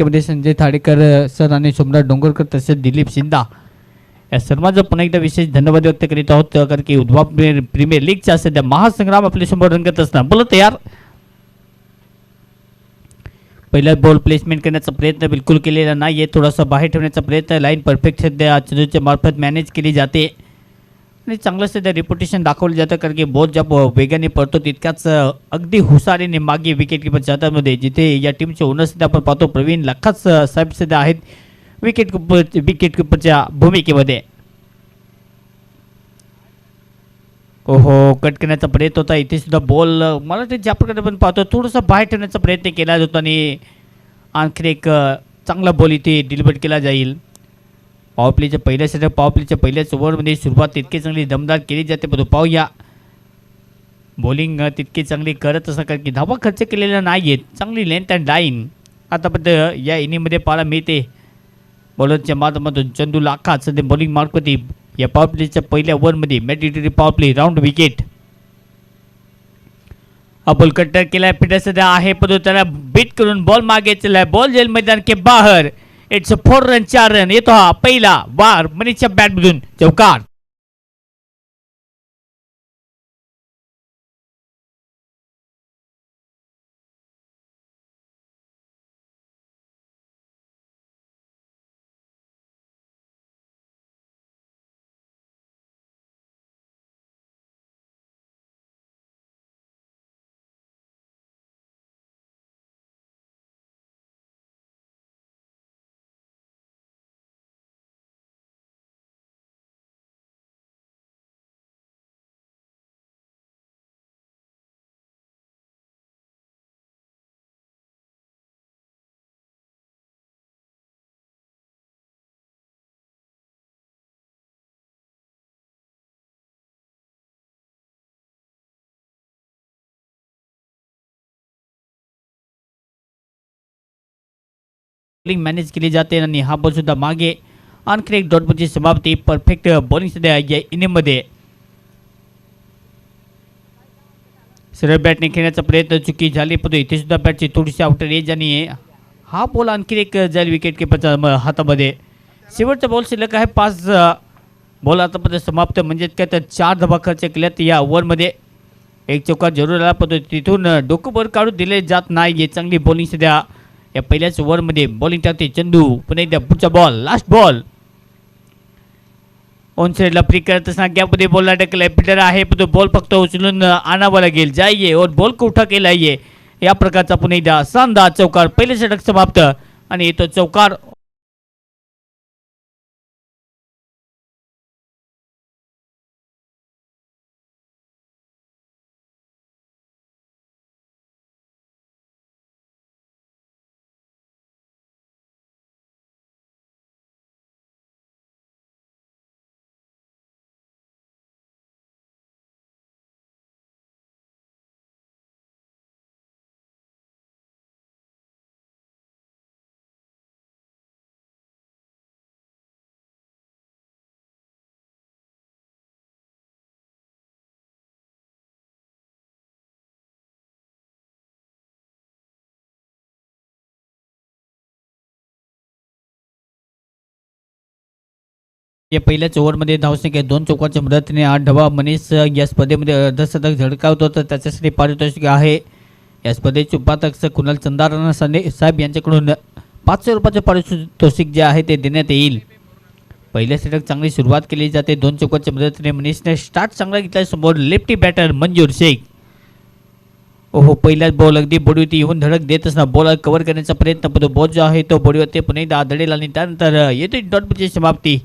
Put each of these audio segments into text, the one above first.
मध्ये संजय थाडेकर सर आणि सोमनाथ डोंगरकर तसेच दिलीप सिंधा या सर्वांचा पुन्हा एकदा विशेष धन्यवाद व्यक्त करीत आहोत, कारण की उद्भव प्रीमियर लीगचा सध्या महासंग्राम आपल्या समोर रंगत असताना बोला तयार. पहिला बॉल प्लेसमेंट करण्याचा प्रयत्न बिलकुल केलेला नाही आहे, थोडासा बाहेर ठेवण्याचा प्रयत्न. लाईन परफेक्ट सध्या चंदूच्या मार्फत मॅनेज केली जाते आणि चांगलं सध्या रेप्युटेशन दाखवलं जातं, कारण की बॉल ज्या वेगाने पडतो तितकाच अगदी हुशारीने मागे विकेट किपरच्या हातामध्ये. जिथे या टीमचे ओनर सध्या आपण पाहतो प्रवीण लखाच साहेब सध्या आहेत विकेट किपरच्या भूमिकेमध्ये. ओहो, कट करण्याचा प्रयत्न होता इथे सुद्धा बॉल मला ते ज्या प्रकारे आपण पाहतो थोडंसं बाहेर ठेवण्याचा प्रयत्न केला जातो आणि आणखी एक चांगला बॉल इथे डिलिव्हर केला जाईल. पॉवरप्लेच्या पहिल्या सेटअप पॉवरप्लेच्या पहिल्याच ओव्हरमध्ये सुरुवात तितकी चांगली दमदार केली जाते, पण पाहूया बॉलिंग तितकी चांगली करत असं, कारण की धावा खर्च केलेला नाही आहेत. चांगली लेंथ अँड लाईन आतापर्यंत या इनिंगमध्ये पाहायला मिळते. बॉलरच्या माध्यमातून चंदू लाखा सध्या बॉलिंग मार्कवरती या पॉवरप्लेच्या पहिल्या ओव्हरमध्ये मॅडिटरी पॉवरप्ले राऊंड विकेट. बॉल कट्टर केलाय फिटर सध्या आहे, पण त्याला बीट करून बॉल मागे चलाय. बॉल जेल मैदान के बाहेर. It's 4 run 4 run. येतो हा पहिला वार मनीषच्या बॅटमधून चौकार. बॉलिंग मॅनेज केली जाते आणि हा बॉल सुद्धा मागे. आणखी एक डॉटबॉलची समाप्ती. परफेक्ट बॉलिंग सध्या या इनिंगमध्ये. सरळ बॅटने खेळण्याचा प्रयत्न चुकी झाली, पण इथे सुद्धा बॅटची थोडीशी आउटर एज आणि हा बॉल आणखी एक जाईल विकेट किपरच्या हातामध्ये. शेवटचा बॉल शिल्लक आहे. 5 बॉल आतापर्यंत समाप्त, म्हणजे काय तर 4 धावा खर्च केल्यात या ओव्हरमध्ये. एक चौकार जरूर आला, पण तिथून डोकं वर काढून दिले जात नाही. चांगली बॉलिंग सध्या या पहिल्याच ओव्हरमध्ये बॉलिंग टाकते चंदू. पुन्हा एकदा पुढचा बॉल लास्ट बॉल ऑन साइडला फ्री करत असताना गॅपमध्ये बॉलला टाकलाय. फिल्डर आहे, पण तो बॉल फक्त उचलून आणावा लागेल. जाइए और बॉल को उठा के लाइए. या प्रकारचा पुन्हा एकदा शानदार चौकार. पहिले षटक समाप्त आणि तो चौकार. या पहिल्याच ओव्हरमध्ये धावसंख्या 2 चौकांच्या मदतीने 8 धावा. मनीष या स्पर्धेमध्ये अर्धशतक झळकावत होता, त्याच्यासाठी पारितोषिक आहे. या स्पर्धेचे उपाध्यक्ष कुणाल चंदाराना साहेब यांच्याकडून 500 रुपयाचे पारितोषिक जे आहे ते देण्यात येईल. पहिल्या षटक चांगली सुरुवात केली जाते 2 चौकांच्या मदतीने. मनीषने स्टार्ट चांगला घेतला. समोर लेफ्टी बॅटर मंजूर शेख. ओहो, पहिलाच बॉल अगदी बॉडीवरती येऊन धडक देत असताना बॉल कव्हर करण्याचा प्रयत्न, पण बॉल जो आहे तो बॉडीवरती पुन्हा एकदा आदळेल आणि त्यानंतर येते डॉटची समाप्ती.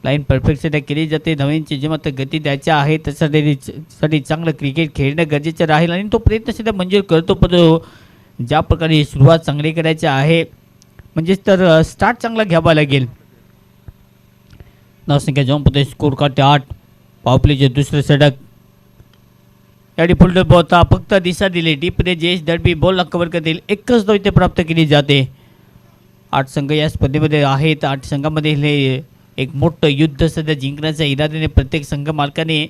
लाईन परफेक्ट सध्या केली जाते. धावांची जी मात्र गती द्यायच्या आहे त्यासाठी चांगलं क्रिकेट खेळणं गरजेचं राहील आणि तो प्रयत्न सध्या मंजूर करतो, पण ज्या प्रकारे सुरुवात चांगली करायची आहे म्हणजेच तर स्टार्ट चांगला घ्यावा लागेल. धावसंख्या जाऊन पडते स्कोर काढते 8. पॉवरप्लेचे दुसरे षटक. याडी फुलडर बॉलचा फक्त दिशा दिली. डीपने जेस दडबी बॉलला कव्हर करतील. एकच धाव इथे प्राप्त केली जाते. 8 संघ या स्पर्धेमध्ये आहेत. 8 संघामध्ये हे एक मोठं युद्ध सध्या जिंकण्याच्या इराद्याने प्रत्येक संघ मालकाने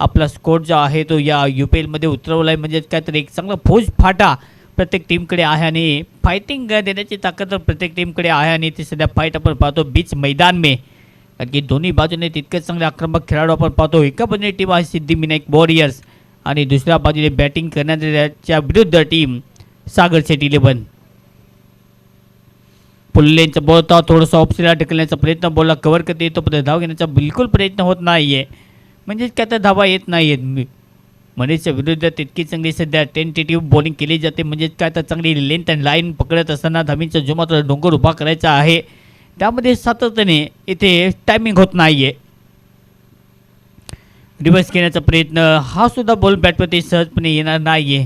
आपला स्कोर जो आहे तो या UPL मध्ये उतरवला आहे. म्हणजे काय तर एक चांगला फौज फाटा प्रत्येक टीमकडे आहे आणि फायटिंग देण्याची ताकद प्रत्येक टीमकडे आहे आणि ते सध्या फाईट आपण पाहतो बीच मैदान में, कारण की दोन्ही बाजूने तितकेच चांगले आक्रमक खेळाडू आपण पाहतो. एका बाजूने टीम आहे सिद्धिविनायक वॉरियर्स आणि दुसऱ्या बाजूने बॅटिंग करण्याच्या विरुद्ध टीम सागर सेट 11. पुल्लेंचा बॉल होता, थोडासा ऑफसाईडला ढकलण्याचा प्रयत्न, बॉलला कव्हर करते येतो पण धाव घेण्याचा बिलकुल प्रयत्न होत नाहीये, म्हणजेच काय तर धावा येत नाहीयेत. मनीषच्या विरुद्ध तितकी चांगली सध्या टेंटेटिव्ह बॉलिंग केली जाते, म्हणजेच काय तर चांगली लेंथ अँड लाईन पकडत असताना धामींचा जो मात्र डोंगर उभा करायचा आहे त्यामध्ये सातत्याने इथे टायमिंग होत नाहीये. रिव्हर्स घेण्याचा प्रयत्न, हा सुद्धा बॉल बॅटवरती सहजपणे येणार नाहीये.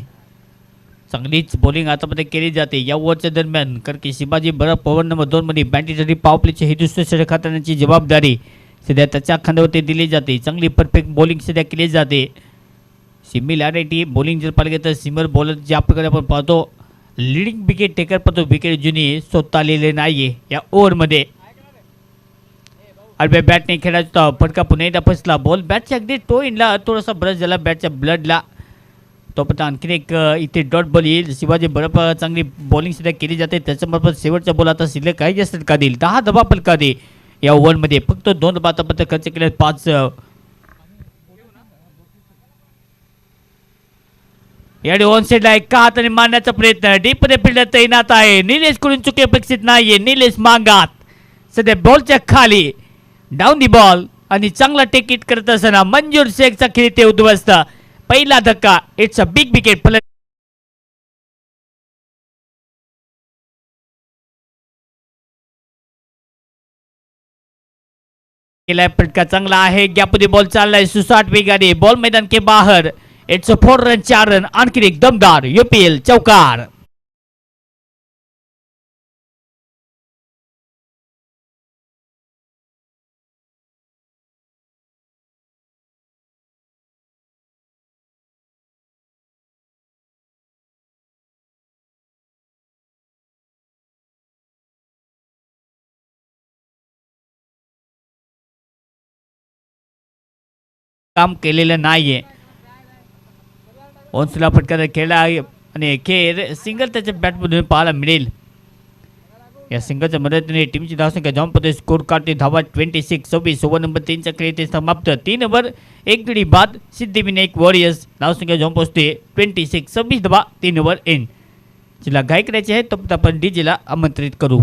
चांगलीच बॉलिंग आतापर्यंत केली जाते या ओव्हरच्या दरम्यान, कारण की शिवाजी बरफ पॉवर नंबर 2 मध्ये बॅटिंगसाठी पॉवर प्लेचे हे दुसरे षटक हाताळण्याची जबाबदारी सध्या त्याच्या खांद्यावरती दिली जाते. चांगली परफेक्ट बॉलिंग सध्या केली जाते. सिमिलॅरिटी बॉलिंग जर पाहिलं तर सिमर बॉलर ज्या प्रकारे आपण पाहतो लिडिंग विकेट टेकर पाहतो, विकेट जुनी स्वतः आलेले नाहीये या ओव्हरमध्ये. आडव्या बॅटने खेळायचा फटका पुन्हा एकदा फसला, बॉल बॅटच्या अगदी टो इनला थोडासा ब्रश झाला बॅटच्या ब्लडला, तोपर्यंत आणखीन एक इथे डॉट बॉल येईल. शिवाजी बरफ चांगली बॉलिंग सुद्धा केली जाते, त्याच्याबरोबर शेवटचा बॉल आता शिल्लक काही जास्त का देईल 10 धावा फलका दे या ओव्हरमध्ये. फक्त 2 धावा आतापर्यंत खर्च केले, 5 याडी ऑन साईडला एका हाताने मारण्याचा प्रयत्न, डीप मध्ये फिल्डर तैनात आहे. निलेश कडून चुकी अपेक्षित नाहीये, निलेश मागात सध्या बॉलच्या खाली डाऊन दी बॉल आणि चांगला टेक करत असताना मंजूर शेखचा खेळ ते उद्ध्वस्त. पहिला धक्का, इट्स अ बिग विकेट. केलाय फटका चांगला आहे, गॅपमध्ये बॉल चाललाय सुसाट वेगाने, बॉल मैदान के बाहर. इट्स अ 4 रन 4 रन, आणखी एक दमदार यूपीएल चौकार. काम केलेलं नाहीये. ओन्सला फटका खेळला आहे आणि खेळ सिंगल त्याच्या बॅटमधून पाहायला मिळेल. या सिंगलच्या मदतीने टीमची धावसंख्या जाऊन पडते स्कोर काढते धावा 26 26. ओव्हर नंबर 3चा खेळ ते समाप्त. 3 ओव्हर 1 गडी बाद सिद्धिविनायक वॉरियर्स धावसंख्या जाऊन पोहोचते 26 26 धावा 3 ओव्हर एंड. जिला घाई करायची आहे तो आपण डीजेला आमंत्रित करू.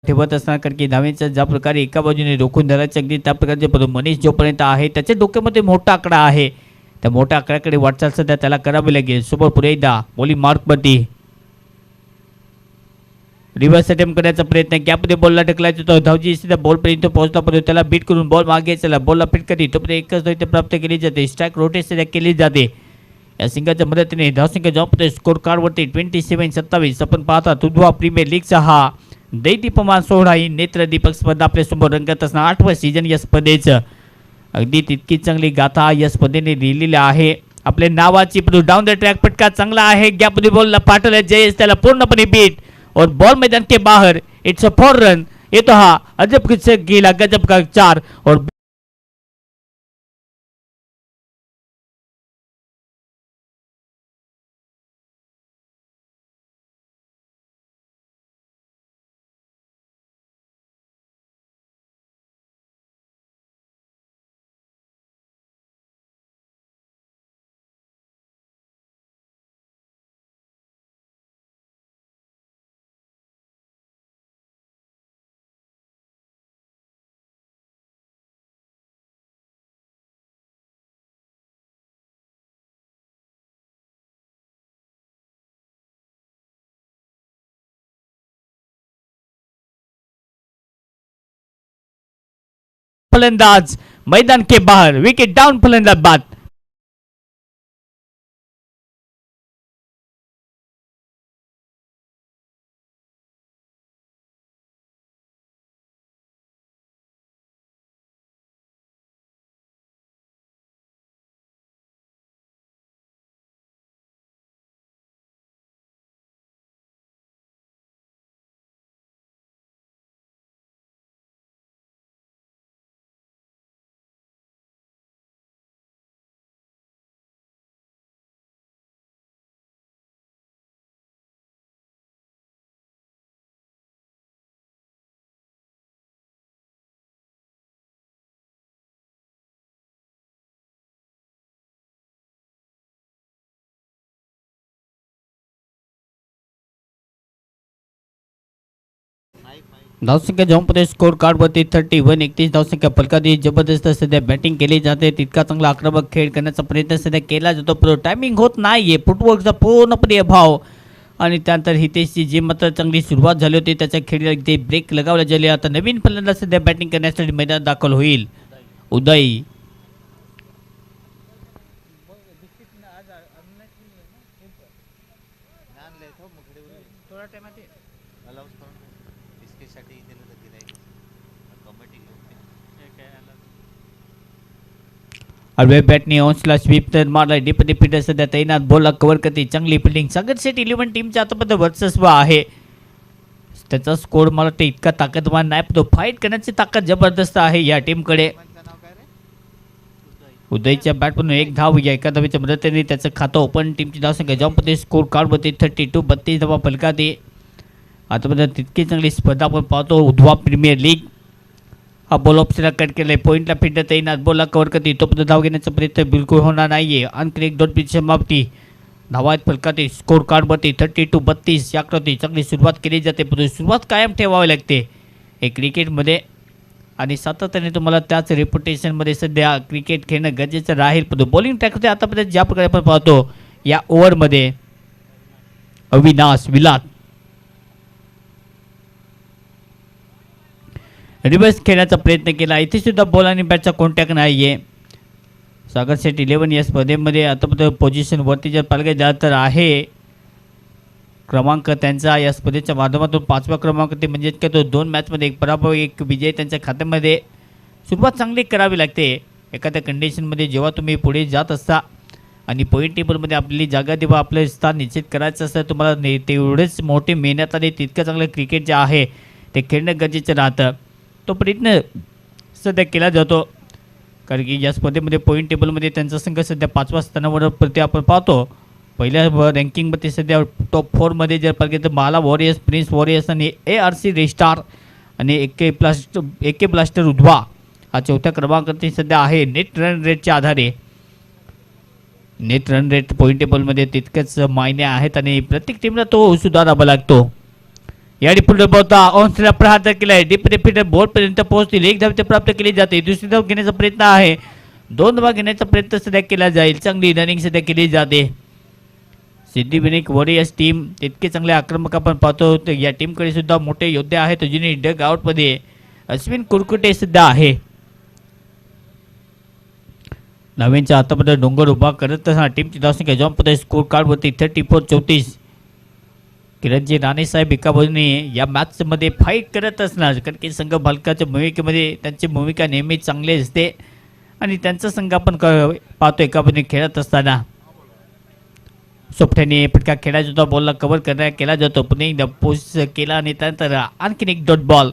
ठेवत असताना, कारण की धावेचा ज्या प्रकारे एका बाजूने रोखून धरायचे अगदी त्या प्रकारचे परंतु मनीष जोपर्यंत आहे त्याच्या डोक्यामध्ये मोठा आकडा आहे, त्या मोठ्या आकड्याकडे वाटचाल सध्या त्याला करावी लागेल. सोबत पुढे एकदा बॉलिंग मार्कवरती रिव्हर्स अटेम्प्ट करण्याचा प्रयत्न, गॅपमध्ये बॉलला ढकलायचा तो धावजी सध्या बॉलपर्यंत पोहोचला परंतु त्याला बीट करून बॉल मागे चला, बॉलला फिट करी तोपर्यंत एकच धाव प्राप्त केली जाते. स्ट्राईक रोटेट सध्या केली जाते. या सिंगलच्या मदतीने धावसंख्या जाऊन स्कोर कार्डवरती 27 27. आपण पाहता उद्वा प्रीमियर लीगचा हा दैदीपमान सोहळा ही नेत्रदीपक स्पर्धा आपल्या समोर रंगत असणार 8वं सीझन या स्पर्धेचं. अगदी तितकी चांगली गाथा या स्पर्धेने लिहिलेली आहे. आपल्या नावाची डाऊन द ट्रॅक फटका चांगला आहे, गॅपमध्ये बॉलला पाठवलं जयेश, त्याला पूर्णपणे बीट और बॉल मैदान के बाहर. It's a 4 run. येतो हा अजब गेला गजब का 4 और फलंदाज मैदान के बाहर, विकेट डाउन फलंदाज बाद। धावसंख्या जॉम्पते स्कोर कार्ड वरती 31 31 धावसंख्या फलकादी जबरदस्त सध्या बॅटिंग केली जाते, तितका चांगला आक्रमक खेळ करण्याचा प्रयत्न सध्या केला जातो, पण टायमिंग होत नाहीये, फुटवर्कचा पूर्णपणे अभाव। आणि त्यानंतर हितेशची जी मात्र चांगली सुरुवात झाली होती त्याच्या खेळीला ते ब्रेक लगावला गेले। आता नवीन फलंदाज सध्या बॅटिंग करण्यासाठी मैदानात दाखल होईल उदय। अडव्या बॅटने ऑन्सला स्वीप तर मारला, डीपी फील्डर सध्या तैनात, बॉलला कव्हर करते, चांगली फिल्डिंग। सागर सेट 11 टीमच्या आतापर्यंत वर्चस्व आहे, त्याचा स्कोर मला वाटतं इतका ताकदवान नाही, पण तो फाईट करण्याची ताकद जबरदस्त आहे या टीमकडे। उदयच्या बॅटमधून एक धाव, या एका धावेच्या मदतीने त्याचं खातं ओपन। टीमची धावसंख्या जॉम्पते स्कोर कार्ड वरती 32 32 धावा फलकाते। आतापर्यंत तितकी चांगली स्पर्धा आपण पाहतो उधवा प्रीमियर लीग। हा बॉल ऑप्शनला कट केलाय, पॉईंटला फिल्डर तैनात, बॉलला कव्हर करते, तोपर्यंत धाव घेण्याचा प्रयत्न बिलकुल होणार नाहीये। आणखी एक दोन पिच समाप्ती, धावा आहेत फलकाते स्कोर कार्ड वरती 32 32 या आकृती। चांगली सुरुवात केली जाते, पण सुरुवात कायम ठेवावी लागते हे क्रिकेटमध्ये, आणि सातत्याने तुम्हाला त्याच रेप्युटेशनमध्ये सध्या क्रिकेट खेळणं गरजेचं राहील। पण बॉलिंग ट्रॅक होते आतापर्यंत ज्या प्रकारे आपण पाहतो या ओव्हरमध्ये अविनाश विलात रिव्हर्स खेळण्याचा प्रयत्न केला, इथे सुद्धा बॉल आणि बॅटचा कॉन्टॅक्ट नाहीये। सागर सेट 11 या स्पर्धेमध्ये आतापर्यंत पोझिशन वरती जर पाहिलं गेलं तर आहे क्रमांक त्यांचा या स्पर्धेच्या माध्यमातून 5वा क्रमांक ते, म्हणजे काय तो 2 मॅचमध्ये 1 पराभव 1 विजय त्यांच्या खात्यामध्ये। सुरुवात चांगली करावी लागते एखाद्या कंडिशनमध्ये जेव्हा तुम्ही पुढे जात असता आणि पॉईंट टेबलमध्ये आपली जागा तेव्हा आपलं स्थान निश्चित करायचं असतं तुम्हाला, तेवढेच मोठी मेहनत आणि तितकं चांगलं क्रिकेट जे आहे ते खेळणं गरजेचं राहतं, तो प्रयत्न सध्या केला जातो। कारण की या स्पर्धेमध्ये पॉईंट टेबलमध्ये त्यांचा संघ सध्या 5व्या स्थानावर प्रति आपण पाहतो। पहिल्या रँकिंगमध्ये सध्या टॉप 4मध्ये जर पाहिजे तर माला वॉरियर्स, प्रिन्स वॉरियर्स आणि ARC रेस्टार आणि AK ब्लास्टर उधवा हा 4थ्या क्रमांकावरती सध्या आहे। नेट रन रेटच्या आधारे नेट रन रेट पॉईंट टेबलमध्ये तितकेच मायने आहेत आणि प्रत्येक टीमला तो सुधारावा लागतो। याडी पुढे बॉलचा ऑन्सला प्रहार केलाय, डीपी फील्डर बॉलपर्यंत पोहोचतील, एक धाव ते प्राप्त केली जाते, दुसरी धाव घेण्याचा प्रयत्न आहे, 2 धावा घेण्याचा प्रयत्न सध्या केला जाईल, चांगली रनिंग सध्या केली जाते। सिद्धिविनायक वॉरियर्स टीम तितके चांगले आक्रमक आपण पाहतो, या टीमकडे सुद्धा मोठे योद्धे आहेत, अजूनही डग आउटमध्ये अश्विन कुरकुटे सुद्धा आहे। नवीनच्या आतापर्यंत डोंगर उभा करत असताना टीमची धावसंख्या जॉम्पते स्कोर कार्डवरती 34 34। किरणजी राणे साहेब एका बाजूने या मॅचमध्ये फाईट करत असणार, कारण की संघ बालकाच्या भूमिकेमध्ये त्यांची भूमिका नेहमी चांगली असते आणि त्यांचा संघ आपण पाहतो एका बाजूने खेळत असताना सोपट्याने फटका खेळला जातो, बॉलला कव्हर करण्यात केला जातो, पुन्हा एकदा पोस्ट केला आणि त्यानंतर आणखीन एक डॉट बॉल।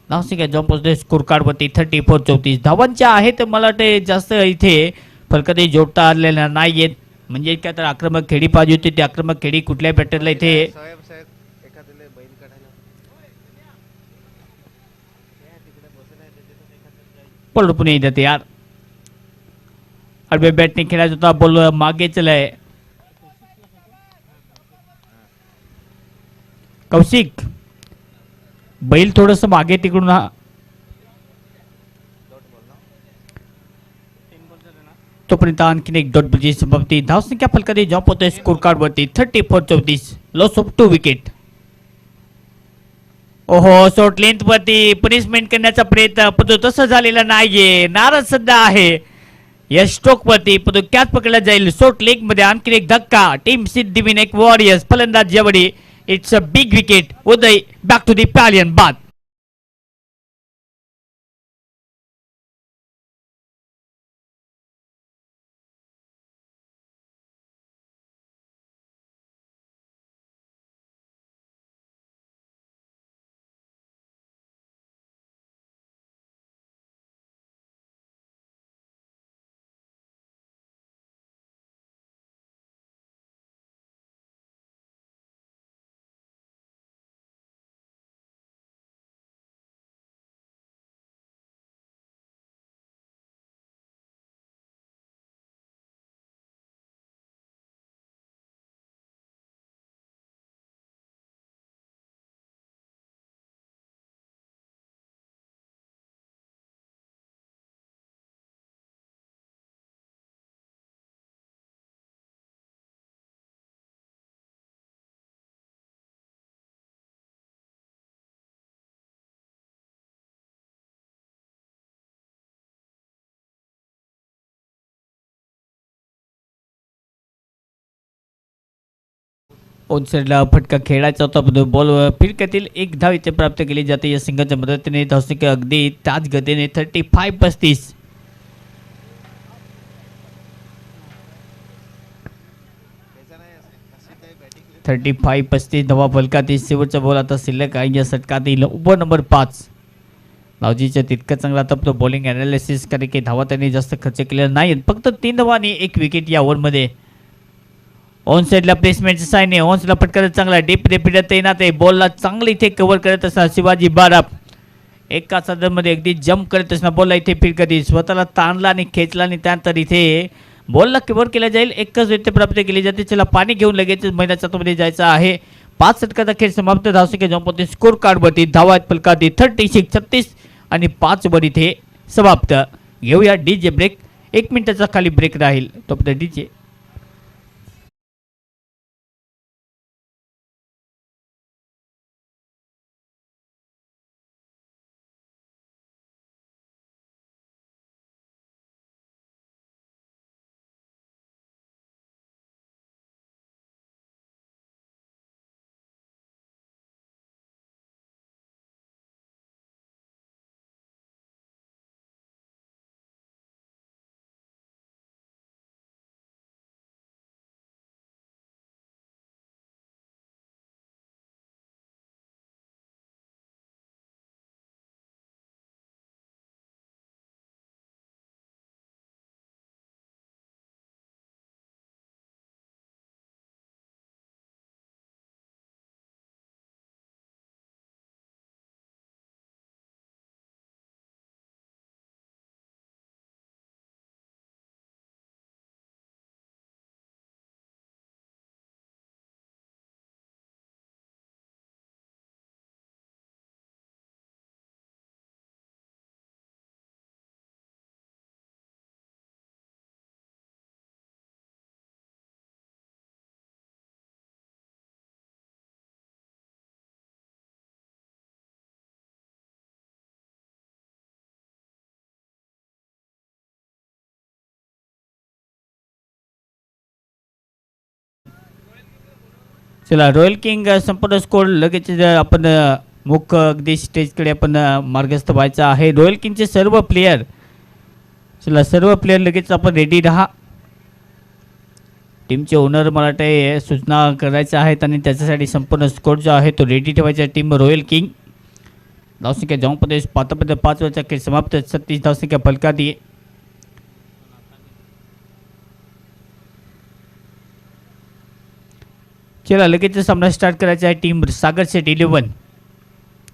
धावसंख्या जॉम्पते स्कोर कार्डवरती 34 34 धावांच्या आहेत, मला वाटते जास्त इथे फलकातही जोडता आलेल्या नाही आहेत, म्हणजे काय तर आक्रमक खेळी पाहिजे होती, ती आक्रमक खेळी कुठल्या बॅटरला इथे पडू पुणे येतात यार। अडव्या बॅटने खेळायचा होता, बॉल मागे चलाय, कौशिक बैल थोडस मागे तिकडून तोपर्यंत आणखीन एक डॉट बॉलची समाप्ती। धावसंख्या फलकाने जॉम्प होते स्कोर कार्ड वरती 34 34, लॉस ऑफ 2 विकेट। ओहो, शॉर्ट लेंथ वरती पनिशमेंट करण्याचा प्रयत्न, पण तो तसं झालेला नाहीये. नाराज सध्या आहे या स्ट्रोक वरती, पण तो कॅच पकडला जाईल. शॉर्ट लेग मध्ये आणखी एक धक्का. टीम सिद्धिविनायक वॉरियर्स फलंदाज जवळी. It's a big wicket. Uday back to the pavilion बाद. ओनसेडला फटका खेळायचा होता, पण बॉल फिरकतील एक धाव इथे प्राप्त केली जाते या सिंगाच्या मदतीने. धावसंख्या अगदी त्याच गतीने 35-35. 35-35 धावा फलकातील. शेवटचा बॉल आता शिल्लक आहे या षटकातील. Over number 5. लावजीच्या तितकं चांगला आता बॉलिंग अनालिसिस कारण की धावा त्यांनी जास्त खर्च केलेला नाही. फक्त 3 धावा आणि 1 विकेट या ओव्हरमध्ये. ऑन साईडला प्लेसमेंट साईने ऑनला फटका चांगला डीप रेपिडर तैनात आहे. बॉलला चांगलं इथे कव्हर करत असणार शिवाजी बाराप. एका सदरमध्ये अगदी जम्प करत असणार. बॉलला इथे फिरकती स्वतःला ताणला आणि खेचला आणि त्यानंतर इथे बॉलला कव्हर केला जाईल. एकच इथे प्राप्त केली जाते. चला पाणी घेऊन लगेच मैदानाच्या आतमध्ये जायचं आहे. 5 षटकाचा खेळ समाप्त. धावसंख्या जमपती स्कोर कार्डवरती धावा आहेत फलकातील 36-36 आणि 5 वर इथे समाप्त. घेऊया डीजे ब्रेक. 1 मिनिटाचा खाली ब्रेक राहील. तोपर्यंत डीजे चला रॉयल किंग संपूर्ण स्कोर लगेच आपण मुख्य अगदी स्टेजकडे आपण मार्गस्थ व्हायचं आहे. रॉयल किंगचे सर्व प्लेयर चला सर्व प्लेयर लगेच आपण रेडी राहा. टीमचे ओनर मला वाटते सूचना करायच्या आहेत आणि त्याच्यासाठी संपूर्ण स्कोर जो आहे तो रेडी ठेवायचा. Team royal king. धावसंख्या जॉंप्रदेश 5 वरचा खेळ समाप्त. 36 धावसंख्या फलकाती. चला लगेच सामना स्टार्ट करायचा आहे. टीम सागर सेट 11.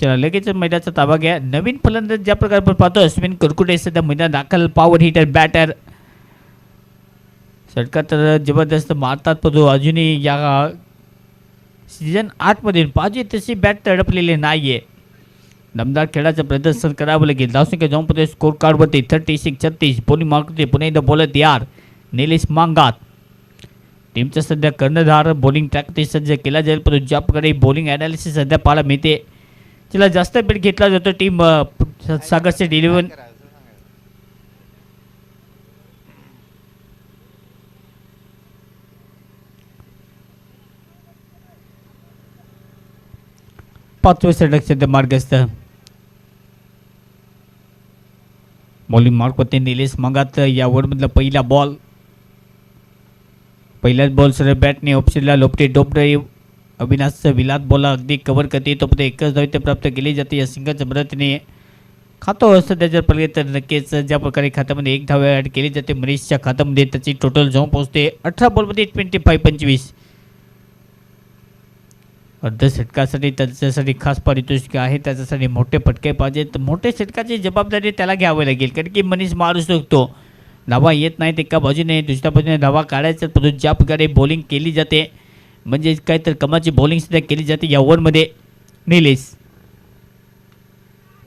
चला लगेच मैदानाचा ताबा घ्या. नवीन फलंदाज ज्या प्रकारे आपण पाहतो अश्विन करकुटे सध्या मैदान दाखल. पॉवर हिटर बॅटर षटकार तर जबरदस्त मारतात, पण अजूनही या सीझन 8 मध्ये पाहिजे तशी बॅट तडपलेली नाहीये. दमदार खेळाचं प्रदर्शन करावं लागेल. धावसंख्या जॉंप्रदेश स्कोर कार्डवरती 36-36. बॉलिंग मार्कते पुन्हा एकदा बॉलर तयार. निलेश मांगात. टीमचा सध्या कर्णधार बॉलिंग ट्रॅक ते सज्ज केला जाईल, परंतु ज्या प्रकारे बॉलिंग ॲनालिसिस सध्या पाहायला मिळते तिला जास्त बेट घेतला जातो टीम सागर सेट 11. पाचवे षटक सध्या मार्गस्थ. बॉलिंग मार्क होते निलेश मंगात या ओव्हरमधला पहिला बॉल. पहिल्याच बॉल सर बॅटने ऑप्शनला लोपटे डोपडे अविनाश विलात बॉल अगदी कव्हर करते तो एकच धाव प्राप्त केली जाते या सिंगलच्या मदतीने. खातो असतं त्याच्या पहिले तर नक्कीच ज्या प्रकारे खात्यामध्ये एक धाव ॲड केली जाते मनीषच्या खात्यामध्ये त्याची टोटल जाऊन पोहोचते 18 बॉलमध्ये 25 अर्ध षटकासाठी त्याच्यासाठी खास पारितोषिक आहे. त्याच्यासाठी मोठे फटके पाहिजेत. मोठे षटकाची जबाबदारी त्याला घ्यावी लागेल कारण की मनीष मारू शकतो. धावा येत नाहीत एका बाजूने दुसऱ्या बाजूने धावा काढायच्या परंतु ज्या प्रकारे बॉलिंग केली जाते म्हणजे काय तर कमाची बॉलिंग सुद्धा केली जाते या ओव्हरमध्ये. निलेश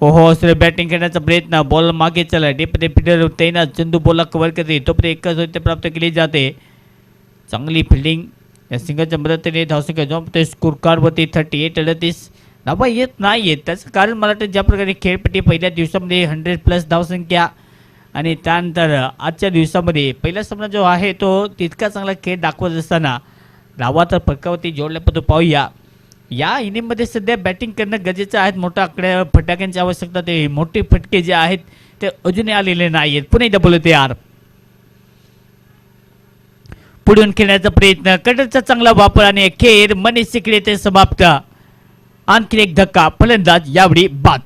ओहो सर बॅटिंग करण्याचा प्रयत्न बॉल मागे चला डीपमध्ये फिल्डर तैनात चंदू बॉलला कव्हर करते तोपर्यंत एकच प्राप्त केली जाते. चांगली फिल्डिंग या सिंगलच्या मदतीने धावसंख्या जॉम्प स्कोर कार्डवरती 38-38 धावा येत नाही आहेत. त्याचं कारण मला वाटतं ज्या प्रकारे खेळपट्टी पहिल्या दिवसामध्ये 100+ धावसंख्या आणि त्यानंतर आजच्या दिवसामध्ये पहिला सामना जो आहे तो तितका चांगला खेळ दाखवत असताना धावा तर फटकावरती जोडल्यापासून पाहूया. या इनिंगमध्ये सध्या बॅटिंग करणं गरजेचं आहे. मोठ्या आकड्या फटाक्यांची आवश्यकता ते मोठे फटके जे आहेत ते अजूनही आलेले नाही आहेत. पुणे डबल तयार पुढून खेळण्याचा प्रयत्न कटरचा चांगला वापर आणि अखेर मनीष सिकडे ते समाप्त. आणखी एक धक्का फलंदाज यावेळी बाद.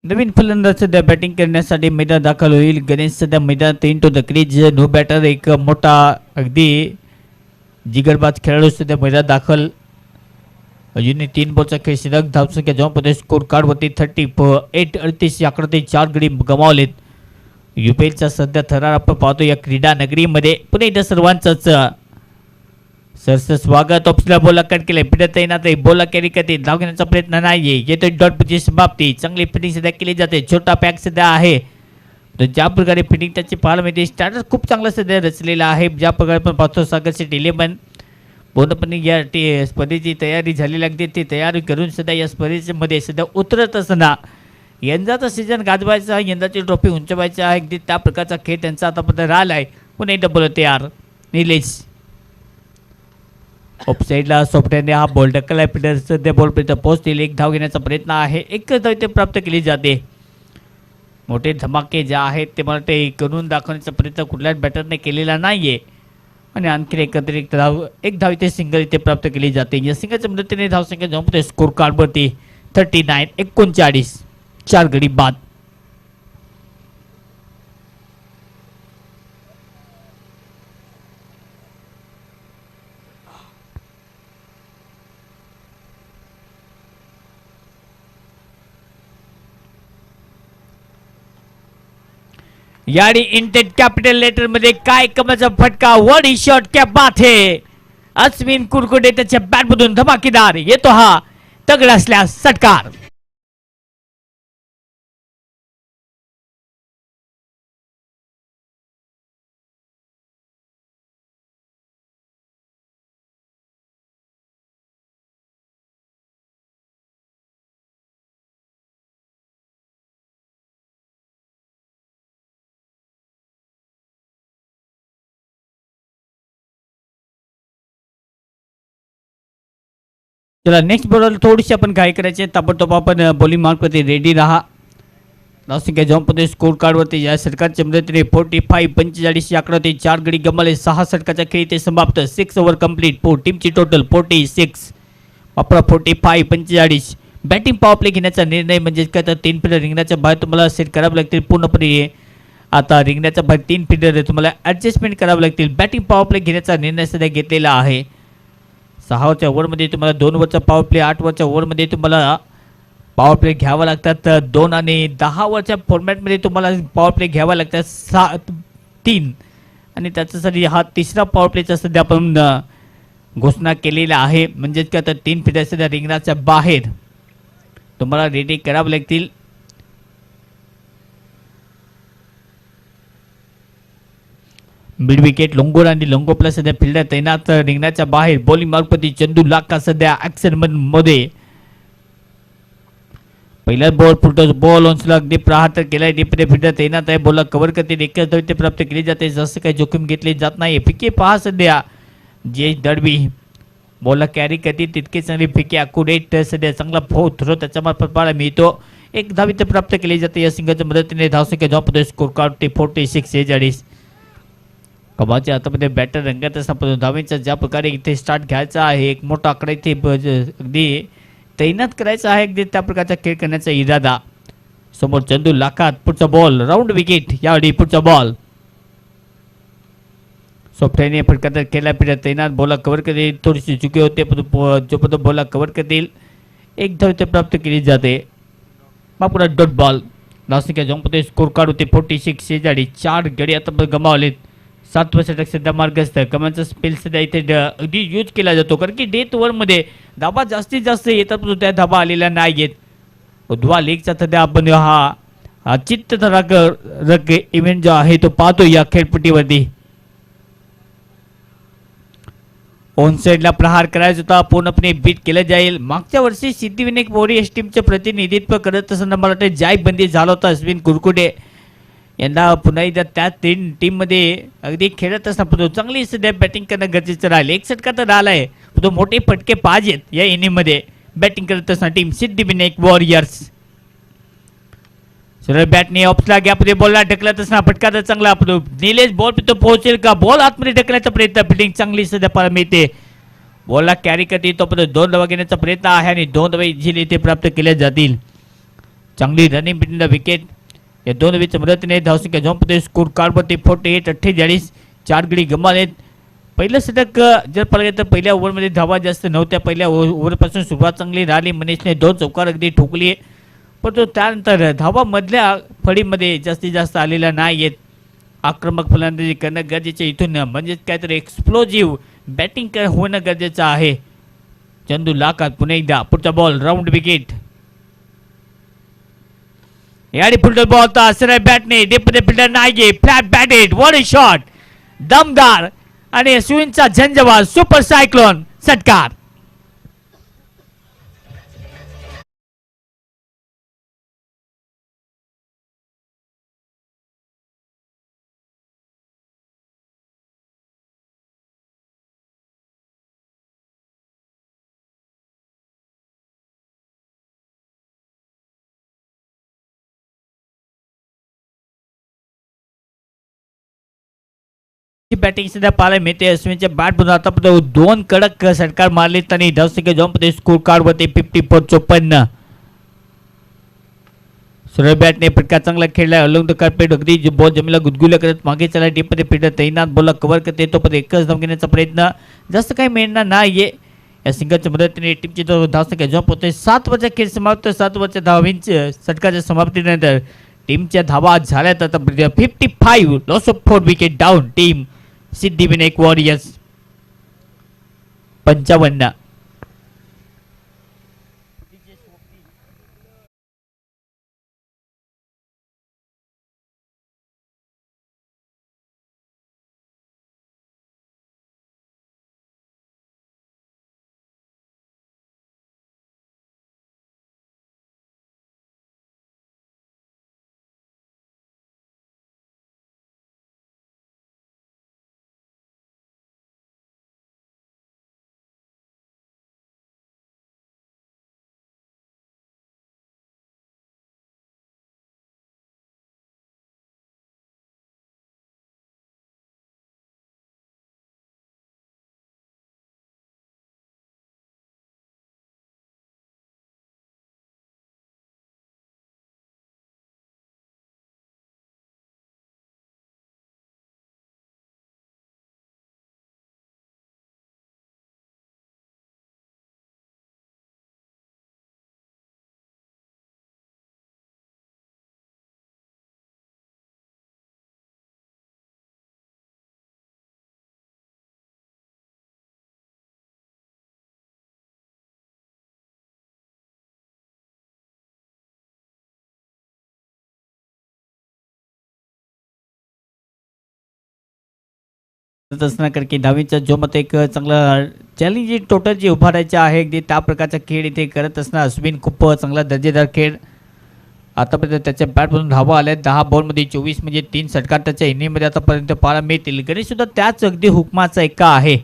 नवीन फलंदाज सध्या बॅटिंग करण्यासाठी मैदान दाखल होईल. गणेश सध्या मैदानात into the crease. No batter एक मोठा अगदी जिगरबाज खेळाडू सध्या मैदानात दाखल. अजूनही 3 बॉलचा खेळ शिल्लक. धावसंख्या जॉम्पमध्ये स्कोर कार्डवरती 38-38 आकड्यात 4 गडी गमावलेत. UPLचा सध्या थरार आपण पाहतो या क्रीडा नगरीमध्ये. पुन्हा एकदा सर्वांचंच सरसं स्वागत. ऑप्शनला बॉल कट केले पिढत तैनात बॉल कॅरी करते धाव घेण्याचा प्रयत्न नाहीये येतो डॉट पची समाप्ती. चांगली फिटिंग सध्या केली जाते. छोटा पॅक सध्या आहे तर ज्या प्रकारे फिटिंग त्याची पाहायला मिळते. स्टार्टर खूप चांगला सध्या रचलेला आहे. ज्या प्रकारे आपण पाहतो सागर सेट 11 पूर्णपणे या स्पर्धेची तयारी झालेली अगदी ती तयारी करून सध्या या स्पर्धेमध्ये सध्या उतरत असताना यंदाचा सीझन गाजवायचा यंदाची ट्रॉफी उंचवायची आहे अगदी त्या प्रकारचा खेळ त्यांचा आतापर्यंत राहिला आहे. पुन्हा एकदा बोलत तयार निलेश ऑफसाईडला सोपट्याने हा बॉल ढकलला. फिल्डर सध्या बॉलपर्यंत पोहोचतील. एक धाव घेण्याचा प्रयत्न आहे. एकच धाव ते प्राप्त केली जाते. मोठे धमाके जे आहेत ते मला ते करून दाखवण्याचा प्रयत्न कुठल्याच बॅटरने केलेला नाहीये आणि आणखी एक अतिरिक्त धाव एक धाव इथे सिंगल इथे प्राप्त केली जाते. या सिंगलच्या मदतीने धावसंख्या जमते स्कोर कार्डवरती 39-39 4 गडी बाद. याडी इंटेड कॅपिटल लेटर मध्ये काय कमाचा फटका. वन शॉट क्या बात है. अश्विन कुरकुडे त्याच्या बॅटमधून धमाकेदार येतो हा तगडा असल्यास षटकार. चला नेक्स्ट बॉलर थोडीशी आपण काय करायचे ताबडतोब आपण बॉलिंग मार्कवरती रेडी राहा. धावसंख्या जॉनपदे स्कोर कार्डवरती या षटकांच्या मदतीने 45-45 या आकड्यावरती 4 गडी गमावले. 6 षटकाच्या खेळी ते समाप्त. 6 ओव्हर कंप्लीट. टीमची टोटल 46. वापरा 45-45. बॅटिंग पॉवर प्ले घेण्याचा निर्णय म्हणजे काय तर 3 फिल्डर रिंगणाच्या बाहेर तुम्हाला सेट करावे लागतील पूर्णपणे. आता रिंगणाच्या बाहेर 3 फिल्डर तुम्हाला ॲडजस्टमेंट करावे लागतील. बॅटिंग पॉवर प्ले घेण्याचा निर्णय सध्या घेतलेला आहे. 6 ओव्हरमध्ये तुम्हाला 2 ओव्हरचा पॉवर प्ले, 8 ओव्हरच्या ओव्हरमध्ये तुम्हाला पॉवर प्ले घ्यावा लागतात 2 आणि 10 ओव्हरच्या फॉर्मॅटमध्ये तुम्हाला पॉवर प्ले घ्यावा लागतात 3 आणि त्याच्यासाठी हा तिसरा पॉवर प्लेचा सध्या आपण घोषणा केलेला आहे. म्हणजेच का तर 3 फिल्डर सध्या रिंगणाच्या बाहेर तुम्हाला रेडी करावे लागतील. मिड विकेट लोंगोर आणि लोंगोपला सध्या फिल्डर तैनात रिंगणाच्या बाहेर. बॉलिंग मार्गपती चंदू लाका सध्या ऍक्शन मध्ये. पहिला बॉल फुटतो. बॉल ऑनस्ला अगदी प्रहार केलाय. डीपमध्ये फिल्डर तैनात आहे. बॉलला कव्हर करते. एकच धाव प्राप्त केली जाते. जसं काही जोखीम घेतली जात नाही. फिके पहा सध्या जे दडवी बॉलला कॅरी करते तितके चांगली फिके अॅक्युरेट सध्या चांगला थ्रो त्याच्या मार्फत पाहायला मिळतो. एक धाव इथे प्राप्त केली जाते या सिंगलच्या मदतीने. धावसंख्या जॉनपदे स्कोर कार्ड 46-46. कमालच्या हातामध्ये बॅटर रंगात असताना धावेंचा ज्या प्रकारे इथे स्टार्ट घ्यायचा आहे. एक मोठा आकडा इथे अगदी तैनात करायचा आहे. अगदी त्या प्रकारचा खेळ करण्याचा इरादा. समोर चंदू लाखात. पुढचा बॉल राऊंड विकेट. यावेळी पुढचा बॉल सोफ्टवेअरने फटका केला. फिल्डर तैनात. बॉलला कव्हर करतील. थोडीशी चुकी होते जो बॉलला कव्हर करतील एक धाव इथे प्राप्त केली जाते. मग पुन्हा डॉट बॉल. धावसंख्या जॉनपदे स्कोर कार्ड होते 46-46. 4 गडी आता गमावलेत. 7 षटक सध्या मार्गस्थ. कमांचा स्पेल सध्या इथे अगदी यूज केला जातो कारण की डेथ ओव्हरमध्ये धाबा जास्तीत जास्त येतात पण त्या धाबा आलेल्या नाही आहेत. उद्वा लीगचा सध्या आपण हा चित्तधराक इव्हेंट जो आहे तो पाहतो या खेळपट्टीवरती. ऑन साईडला प्रहार करायचा होता. पूर्णपणे बीट केलं जाईल. मागच्या वर्षी सिद्धिविनायक वॉरियर्स टीमचे प्रतिनिधित्व करत असताना मला वाटतं जायबंदी झाला होता अश्विन कुरकुटे. यंदा पुन्हा एकदा त्या टीममध्ये अगदी खेळत असताना चांगली सध्या बॅटिंग करणं गरजेचं राहील. एक षटका तर आलाय तो मोठे फटके पाहिजेत या इनिंगमध्ये बॅटिंग करत असताना टीम सिद्धिविनायक वॉरियर्स. सरळ बॅटने ऑफला गॅपमध्ये बॉलला ढकलत असताना फटका तर चांगला निलेश बॉल तो पोहोचेल का. बॉल आतमध्ये ढकलायचा प्रयत्न. फिल्डिंग चांगली सध्या पाहायला मिळते. बॉलला कॅरी करते तोपर्यंत 2 धावा घेण्याचा प्रयत्न आहे आणि 2 धावा इझिली इथे प्राप्त केल्या जातील. चांगली रनिंग बिटवीन द विकेट. या 2 धावेच्या मदतीने धावसंख्या जॉनपदे स्कोर कार्डवरती 48-48. 4 गडी गमावलेत. पहिलं षटक जर पाहिलं तर पहिल्या ओव्हरमध्ये धावा जास्त नव्हत्या. पहिल्या ओव्हरपासून सुरुवात चांगली राहिली. मनीषने 2 चौकार अगदी ठोकली पण तो त्यानंतर धावा मधल्या फळीमध्ये जास्तीत जास्त आलेला नाही आहेत. आक्रमक फलंदाजी करणं गरजेचं इथून म्हणजेच काहीतरी एक्सप्लोजिव्ह बॅटिंग होणं गरजेचं आहे. चंदू लाखात पुन्हा एकदा पुढचा बॉल राऊंड विकेट. याडी फुलटॉस बॉल होता सरळ बॅटने डीपमध्ये फिल्डर नाही. Flat batted. What a shot. दमदार आणि अश्विनचा झंझावात. सुपर सायक्लोन षटकार. बॅटिंग सध्या पाहायला मिळते. अश्विनच्या बॅट बघून आता 2 कडक षटकार मारलेत आणि धावसंख्या जॉनपदे स्कोर कार्डवरती 54-54. सरळ बॅटने फटका चांगला खेळला. अलॉंग द कार्पेट अगदी बॉल जमीला गुदगुल्या करत मागे चला. डीपमध्ये फिल्डर तैनात. बॉलला कव्हर करते तोपर्यंत एकच धाव घेण्याचा प्रयत्न जास्त काही मिळणार नाहीये. या सिंगलच्या मदतीने टीमची धावसंख्या जॉब होते. 7 वरचा खेळ समाप्त. 7 वरच्या धावांच्या षटकाच्या समाप्तीनंतर टीमच्या धावा झाल्यात आता 55. Loss of 4 wicket down. Team Siddhivinayak warriors 55. असणार कारण की धावींचा जो मत एक चांगला चॅलेंजिंग टोटल जे उभारायचे आहे अगदी त्या प्रकारचा खेळ इथे करत असणार अश्विन खूप चांगला दर्जेदार खेळ आतापर्यंत त्याच्या बॅटमधून धावा आल्या 10 बॉलमध्ये 24 म्हणजे 3 षटकार त्याच्या इनिंगमध्ये आतापर्यंत पाहायला मिळतील गणेश सुद्धा त्याच अगदी हुकमाचा एका आहे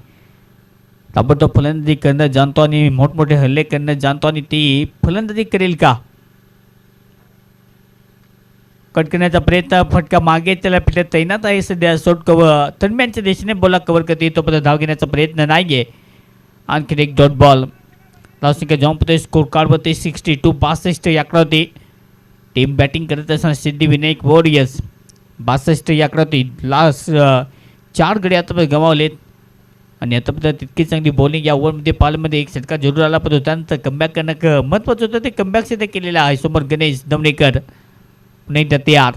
ताबडतोब फलंदाजी करणं जाणतो आणि मोठमोठे हल्ले करणं जाणतो आणि ती फलंदाजी करेल का कट करण्याचा प्रयत्न फटका मागे त्याला पिठ्यात तैनात आहे सध्या शॉर्ट कव्हर थर्डमॅनच्या दिशेने बॉलला कव्हर करते तोपर्यंत धाव घेण्याचा प्रयत्न नाहीये आणखी एक डॉट बॉल धावसंख्या जॉम्पते स्कोर कार्डवरती 62 62 याकडा होती टीम बॅटिंग करत असताना सिद्धिविनायक वॉरियर्स 62 याकडा होती लास्ट 4 गडी आतापर्यंत गमावलेत आणि आतापर्यंत तितकी चांगली बॉलिंग या ओव्हरमध्ये पालमध्ये एक षटकार जरूर आला पण त्यानंतर कमबॅक करणं महत्त्वाचं होतं ते कमबॅक सिद्ध केलेलं आहे समोर गणेश दमणेकर पुन्हा एकदा तयार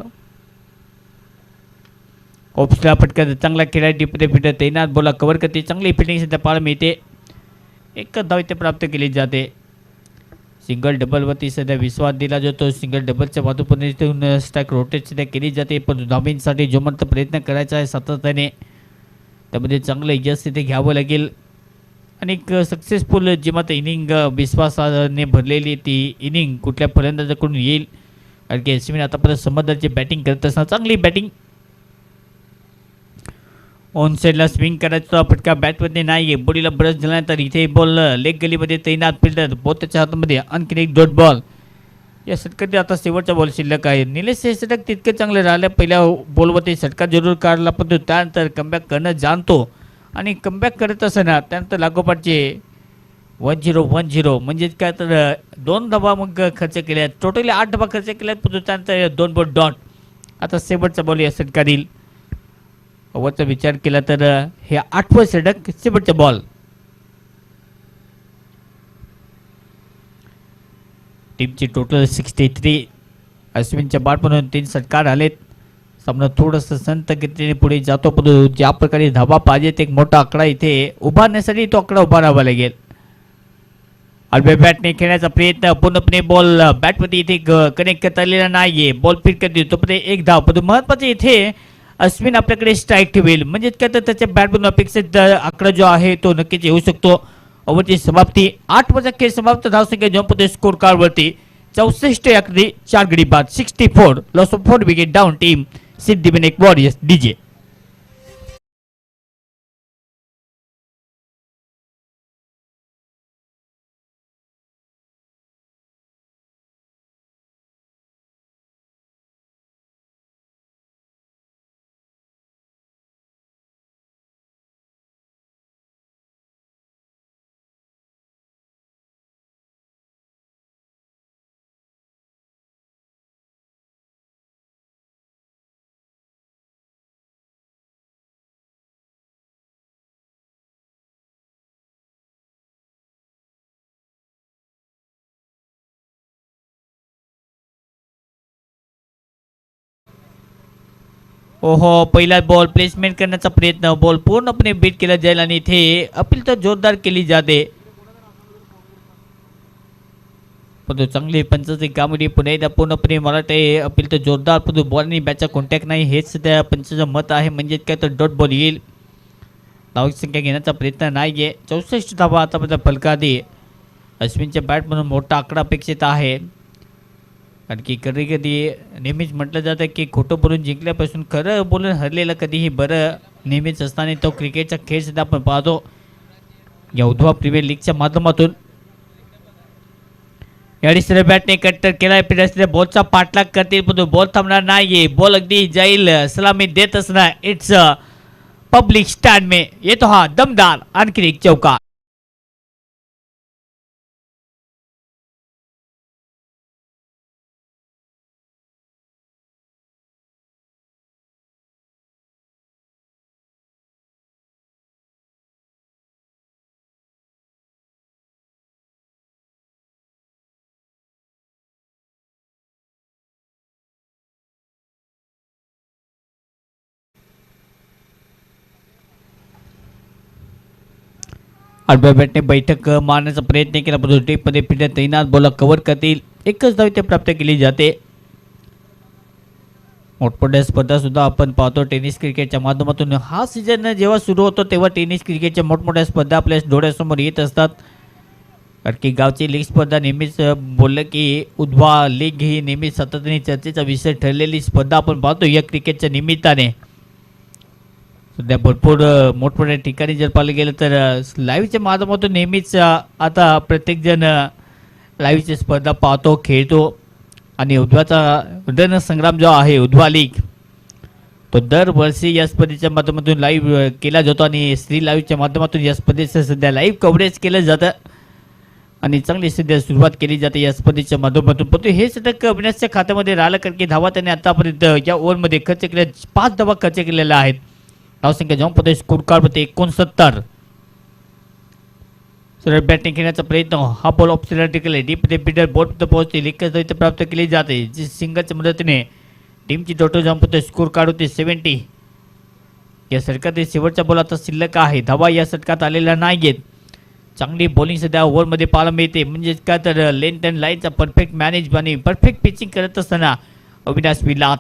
ऑप्सला फटका चांगला खेळायला टिपते फिटत तैनात बॉला कव्हर करते चांगली फिल्डिंग सध्या पाहायला मिळते एकच धाव इथे प्राप्त केली जाते सिंगल डबलवरती सध्या विश्वास दिला जातो सिंगल डबलच्या बाजूपर्यंत स्ट्राईक रोटेट सध्या केली जाते पण धावींसाठी जोमंत प्रयत्न करायचा आहे सातत्याने त्यामध्ये चांगलं यश तिथे घ्यावं लागेल आणि एक सक्सेसफुल जी मात्र इनिंग विश्वासाने भरलेली ती इनिंग कुठल्या फलंदाजाकडून येईल कारण की अश्विन आतापर्यंत समजदारची बॅटिंग करत असताना चांगली बॅटिंग ऑन साईडला स्विंग करायचा फटका बॅटमध्ये नाही आहे बॉडीला ब्रश झाल्यानंतर इथे बॉल लेग गलीमध्ये तैनात फिल्डर बॉल त्याच्या हातामध्ये आणखी एक डॉट बॉल या षटकात आता शेवटचा बॉल शिल्लक आहे निलेश हे षटक तितकं चांगलं राहिलं पहिल्या बॉलवरती षटकार जरूर काढला पण त्यानंतर कमबॅक करणं जाणतो आणि कमबॅक करत असताना त्यानंतर लागोपाठचे 1010 म्हणजेच काय तर 2 धावा मग खर्च केल्या टोटली 8 धावा खर्च केल्यात पण त्यानंतर 2 बॉल डॉट आता शेवटचा बॉल या षटकात येईल ओव्हरचा विचार केला तर हे 8वं षटक शेवटचा बॉल टीमची टोटल 63 अश्विनच्या बॅटमधून 3 षटकार आलेत सामना थोडंसं संत गतीने पुढे जातो पण ज्या प्रकारे धावा पाहिजेत एक मोठा आकडा इथे उभारण्यासाठी तो आकडा उभारावा लागेल आडव्या बॅटने खेळण्याचा प्रयत्न पूर्णपणे बॉल बॅटमध्ये इथे कनेक्ट करता आलेला नाहीये बॉल फिट करते तोपर्यंत एक धाव पण महत्त्वाचं इथे अश्विन आपल्याकडे स्ट्राईक ठेवेल म्हणजेच काय तर त्याच्या बॅटमधून अपेक्षित आकडा जो आहे तो नक्कीच येऊ शकतो ओव्हरची समाप्ती 8 वाजता खेळ समाप्त धावसंख्या जॉम्पते स्कोर कार्डवरती 64 आकडी 4 गडी बाद 64 loss of 4 wicket down team Siddhivinayak warriors DJ ओहो पहिला बॉल प्लेसमेंट करण्याचा प्रयत्न बॉल पूर्णपणे बीट केला जाईल आणि इथे अपील तर जोरदार केली जाते पण चांगली पंचाची कामगिरी पुन्हा एकदा पूर्णपणे मला वाटते अपील तर जोरदार पण बॉलनी बॅटचा कॉन्टॅक्ट नाही हेच त्या पंचाचं मत आहे म्हणजेच काय तर डॉट बॉल येईल धावक संख्या घेण्याचा प्रयत्न नाही आहे 64 धावा आतापर्यंत फलकादी अश्विनच्या बॅटमधून मोठा आकडा अपेक्षित आहे कारण की कधी कधी नेहमीच म्हटलं जातं की खोटं बोलून जिंकल्यापासून खरं बोलून हरलेलं कधीही बरं नेहमीच असताना तो क्रिकेटचा खेळ सुद्धा आपण पाहतो या उधवा प्रीमियर लीगच्या माध्यमातून यावेळी सरळ बॅटने कट्टर केला फिरसले बॉलचा पाठलाग करतील पण बॉल थांबणार नाहीये बॉल अगदी जाईल सलामी देत असणार इट्स पब्लिक स्टँड में येतो हा दमदार आणखी एक चौका आडव्या बॅटने बैठक मारण्याचा प्रयत्न केला परंतु टेपमध्ये फिरत तैनात बॉल कव्हर करतील एकच धाव इथे प्राप्त केली जाते मोठमोठ्या स्पर्धा सुद्धा आपण पाहतो टेनिस क्रिकेटच्या माध्यमातून. हा सीझन जेव्हा सुरू होतो तेव्हा टेनिस क्रिकेटच्या मोठमोठ्या स्पर्धा आपल्या डोळ्यासमोर येत असतात. कारण की गावची लीग स्पर्धा नेहमीच बोललं की उधवा लीग ही नेहमी सातत्याने चर्चेचा विषय ठरलेली स्पर्धा आपण पाहतो या क्रिकेटच्या निमित्ताने. सध्या भरपूर मोठमोठ्या ठिकाणी जर पाहिलं गेलं तर लाईव्हच्या माध्यमातून नेहमीच आता प्रत्येकजण लाईव्हची स्पर्धा पाहतो खेळतो. आणि उधवाचा रणसंग्राम जो आहे उधवा लीग तो दरवर्षी या स्पर्धेच्या माध्यमातून लाईव्ह केला जातो आणि श्री लाईव्हच्या माध्यमातून या स्पर्धेचं सध्या लाईव्ह कव्हरेज केलं जातं आणि चांगली सध्या सुरुवात केली जाते या स्पर्धेच्या माध्यमातून. परंतु हे षटक अविनाशच्या खात्यामध्ये राहिलं कारण की धावा त्याने आतापर्यंत या ओव्हरमध्ये खर्च केल्या 5 धावा खर्च केलेल्या आहेत. धावसंख्या जाऊन पडते स्कोर कार्डमध्ये 69. सरळ बॅटिंग खेळण्याचा प्रयत्न हा बॉल ऑफ केला डीप बिडर बोट पोहोचते लिखत प्राप्त केली जाते जी सिंगलच्या मदतीने टीमची टोटल जाऊन पडते स्कोर कार्ड होते 70. या षटकातील शेवटचा बॉल आता शिल्लक आहे. धावा या षटकात आलेल्या नाहीयेत. चांगली बॉलिंग सध्या ओव्हरमध्ये पाहायला मिळते म्हणजेच काय तर लेंथ अँड लाईनचा परफेक्ट मॅनेज आणि परफेक्ट पिचिंग करत असताना अविनाश विलात.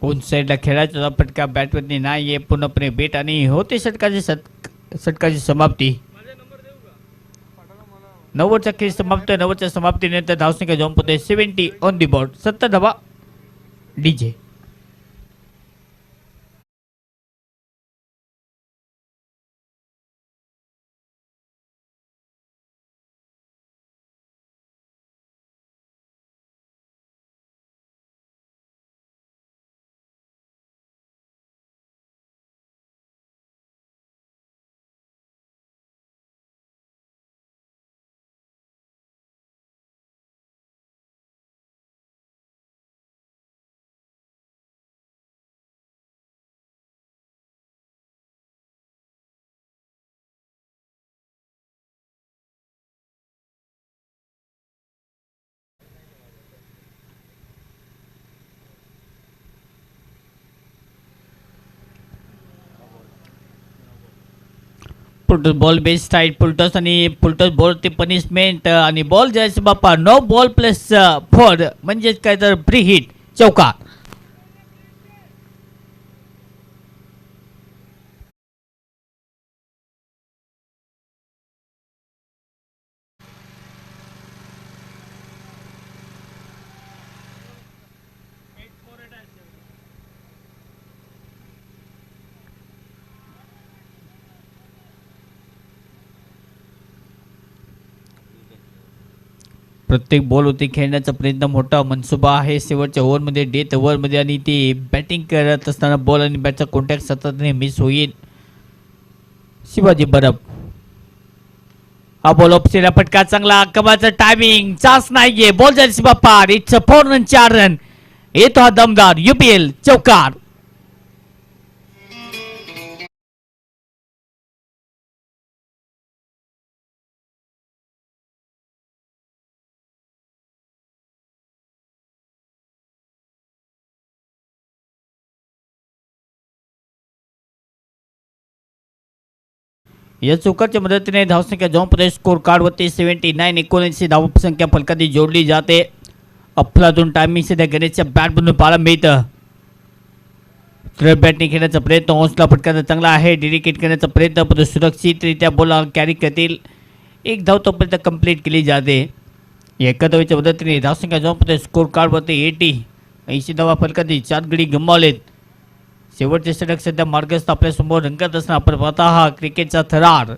उन साईडला खेळायचा फटका बॅटवरती नाही आहे पूर्णपणे बेट आणि होते षटकाची समाप्ती. 90च्या खेळ समाप्त. 90च्या समाप्तीनंतर धावसंख्या जाऊन पोहोचते 70 ऑन दी बोर्ड. 70 धावा डीजे. पुलटस बॉल बेस साईड पुलटस आणि पुलटस बॉल ते पनिशमेंट आणि बॉल जायचं बाप्पा नो बॉल प्लस 4 म्हणजेच काय तर प्री हिट चौका. प्रत्येक बॉलवरती खेळण्याचा प्रयत्न मोठा मनसुबा आहे शेवटच्या ओव्हरमध्ये डेथ ओव्हरमध्ये आणि ती बॅटिंग करत असताना बॉल आणि बॅटचा कॉन्टॅक्ट सततने मिस होईल. शिवाजी बरब हा बॉल ऑप्शनला फटका चांगला कमाचा टायमिंग चान्स नाहीये बॉल जायची बाप्पा इट्स 4 रन 4 रन येतो हा दमदार UPL चौकार. या चौकारच्या मदतीने धावसंख्या जाऊन प्रदेश स्कोर कार्डवरती 79 19 धावसंख्या फलकाती जोडली जाते. अफलातून टायमिंग सध्या गणेशच्या बॅट बनून पाहायला मिळतं. तर बॅटिंग खेळण्याचा प्रयत्न हौसला फटकाचा चांगला आहे. डेडिकेट करण्याचा प्रयत्न परंतु सुरक्षितरित्या बॉल कॅरी करतील. एक धाव तोपर्यंत कंप्लीट केली जाते. एका धावेच्या मदतीने धावसंख्या जाऊन प्रदेश स्कोर कार्डवरती 80 धावा फलकाती 4 गडी गमावलेत. शेवटचे षटक सध्या मार्गस्थ आपल्यासमोर रंगत असणं आपण पाहता हा क्रिकेटचा थरार.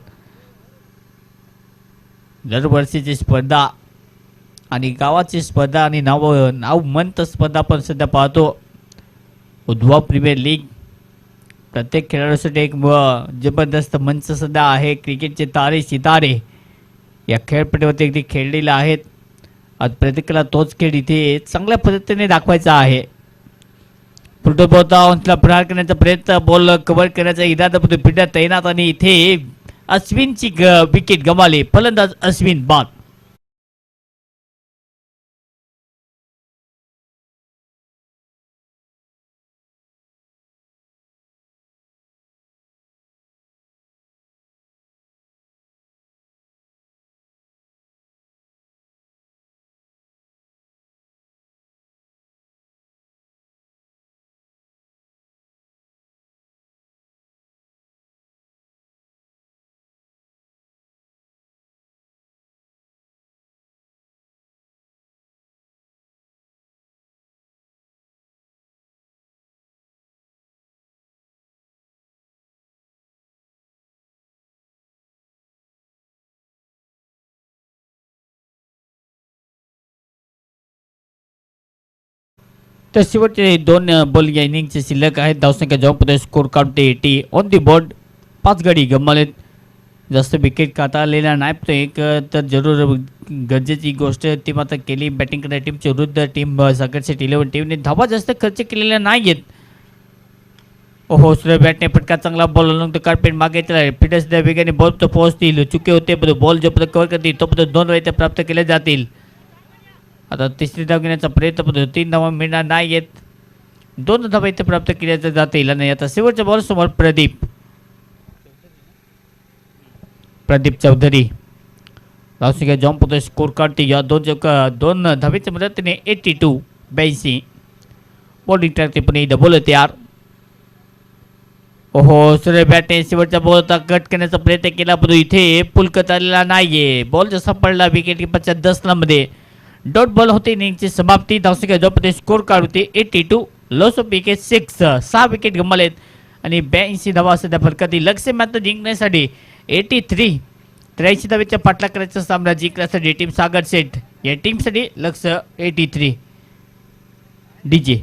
दरवर्षीची स्पर्धा आणि गावाची स्पर्धा आणि नाव मंत स्पर्धा आपण सध्या पाहतो. उधवा प्रीमियर लीग प्रत्येक खेळाडूसाठी एक जबरदस्त मंच सध्या आहे. क्रिकेटचे तारे सितारे या खेळपट्टीवरती अगदी खेळलेले आहेत. आज प्रत्येकाला तोच खेळ इथे चांगल्या पद्धतीने दाखवायचा आहे. पुढे बॉलला प्रहार करण्याचा प्रयत्न बॉल कव्हर करण्याचा इरादा फिल्डर तैनात आणि इथे अश्विनची विकेट गमावली. फलंदाज अश्विन बाद. तर शेवटचे दोन बॉल या इनिंगचे शिल्लक आहेत. धावसंख्या जॉबमध्ये score count 80 on the board. 5 गडी गमावलेत. जास्त विकेट खाता आलेला नाही. पण एक तर जरूर गरजेची गोष्ट ती मात्र केली बॅटिंग करणाऱ्या टीमच्या विरुद्ध टीम सागरसेट 11 टीमने धावा जास्त खर्च केलेल्या नाही आहेत. ओहो, सूर्य बॅटने फटका चांगला बॉल अलॉंग द कार्पेट मागे फिटनेस त्या वेगाने बॉल तर पोहोचतील. चुके होते पण बॉल जोपर्यंत कव्हर करतील तोपर्यंत 2 रन प्राप्त केले जातील. आता तिसरी धाव घेण्याचा प्रयत्न पण 3 धावा मिळणार नाही आहेत. 2 धावा इथे प्राप्त केल्या जातील. आणि आता शेवटच्या बॉल समोर प्रदीप चौधरी धावसंख्या जॉन पुढे स्कोर काढते या दोन धावेच्या मदतीने 82 बॉलिंग टाकते पण इथं बोल तयार. ओहो, सूर्य बॅटने शेवटच्या बॉलचा कट करण्याचा प्रयत्न केला परंतु इथे पुलकत आलेला नाहीये. बॉल जसा पडला विकेट किपरच्या 10 मध्ये डॉट बॉल होते. इनिंगची समाप्ती. धावसंख्या जॉबमध्ये स्कोर कार्ड होते 82. लॉस ऑफ विकेट 6 विकेट गमावलेत आणि 82 धावा सध्या फरकातील. लक्ष्य मात्र जिंकण्यासाठी 83 83 धावेच्या पाठलाग करायचा सामना जिंकण्यासाठी टीम सागर सेट या टीमसाठी लक्ष्य 83. डीजे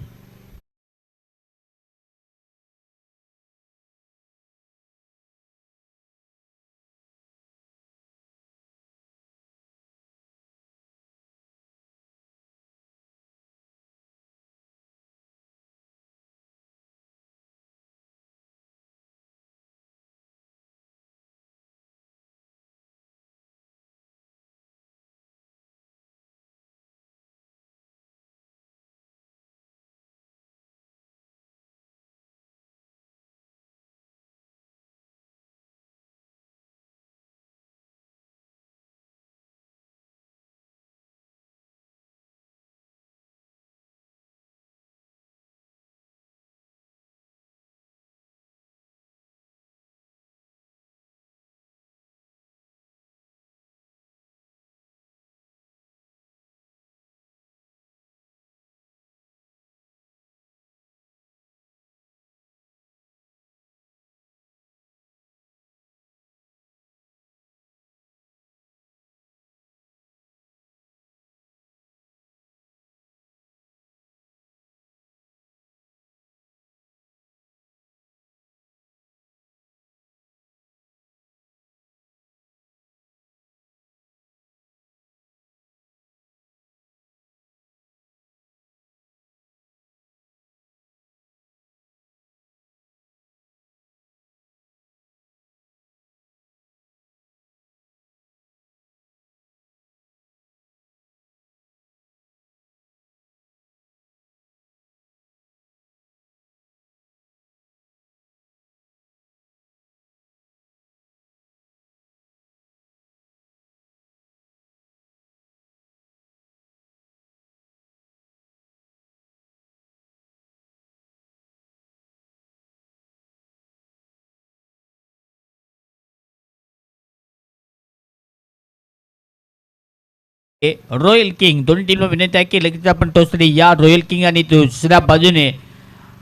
रॉयल किंग दोन्ही टीमला विनंती आहे की लगेच आपण टोचली या रॉयल किंग आणि दुसऱ्या बाजूने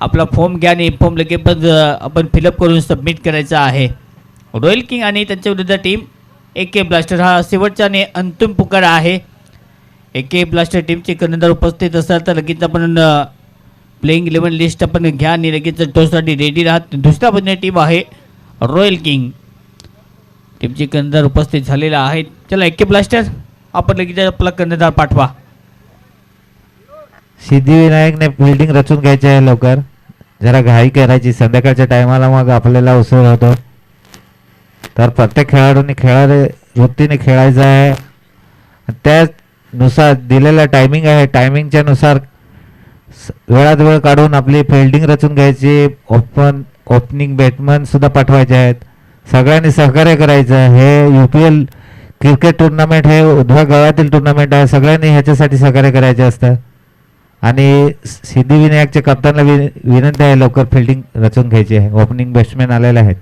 आपला फॉर्म घ्या आणि फॉर्म लगेच आपण फिलअप करून सबमिट करायचा आहे. रॉयल किंग आणि त्यांच्या विरुद्ध टीम AK ब्लास्टर हा शेवटचा आणि अंतिम पुकार आहे. AK ब्लास्टर टीमचे कर्णधार उपस्थित असाल तर लगेच आपण प्लेइंग 11 लिस्ट आपण घ्या आणि लगेच टोचसाठी रेडी राहत. दुसऱ्या बाजूने टीम आहे रॉयल किंग टीमचे कर्णधार उपस्थित झालेला आहे. चला AK ब्लास्टर आपण लगेच आपला कर्णधार पाठवा. सिद्धिविनायकने फिल्डिंग रचून घ्यायची आहे लवकर. जरा घाई करायची संध्याकाळच्या टायमाला मग आपल्याला उसळ होतो. तर प्रत्येक खेळाडूंनी वृत्तीने खेळायचं आहे. त्यानुसार दिलेला टायमिंग आहे. टायमिंगच्या नुसार वेळात वेळ काढून आपली फिल्डिंग रचून घ्यायची. ओपनिंग बॅट्समन सुद्धा पाठवायचे आहेत. सगळ्यांनी सहकार्य करायचं. हे UPL क्रिकेट टुर्नामेंट हे उधवा गावातील टुर्नामेंट आहे. सगळ्यांनी ह्याच्यासाठी सहकार्य करायचे असतं. आणि सिद्धिविनायकच्या कप्तानला विनंती आहे लवकर फिल्डिंग रचून घ्यायची आहे. ओपनिंग बॅट्समॅन आलेले आहेत.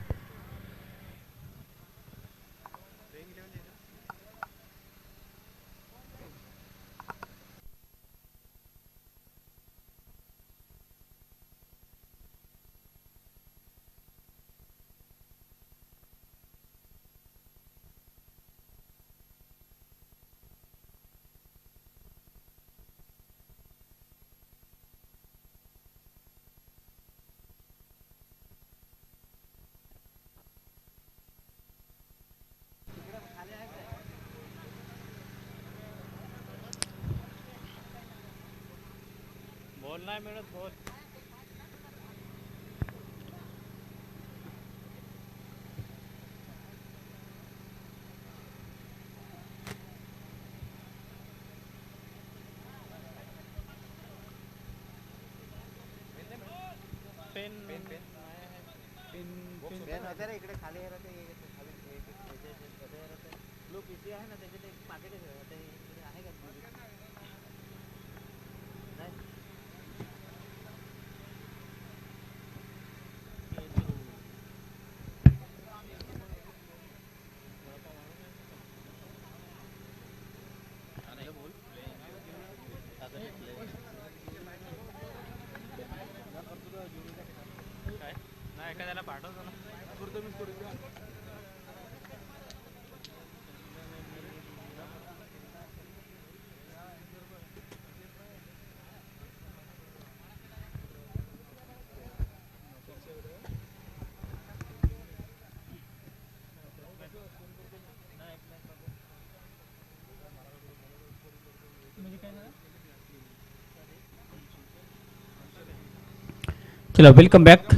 चला वेलकम बॅक.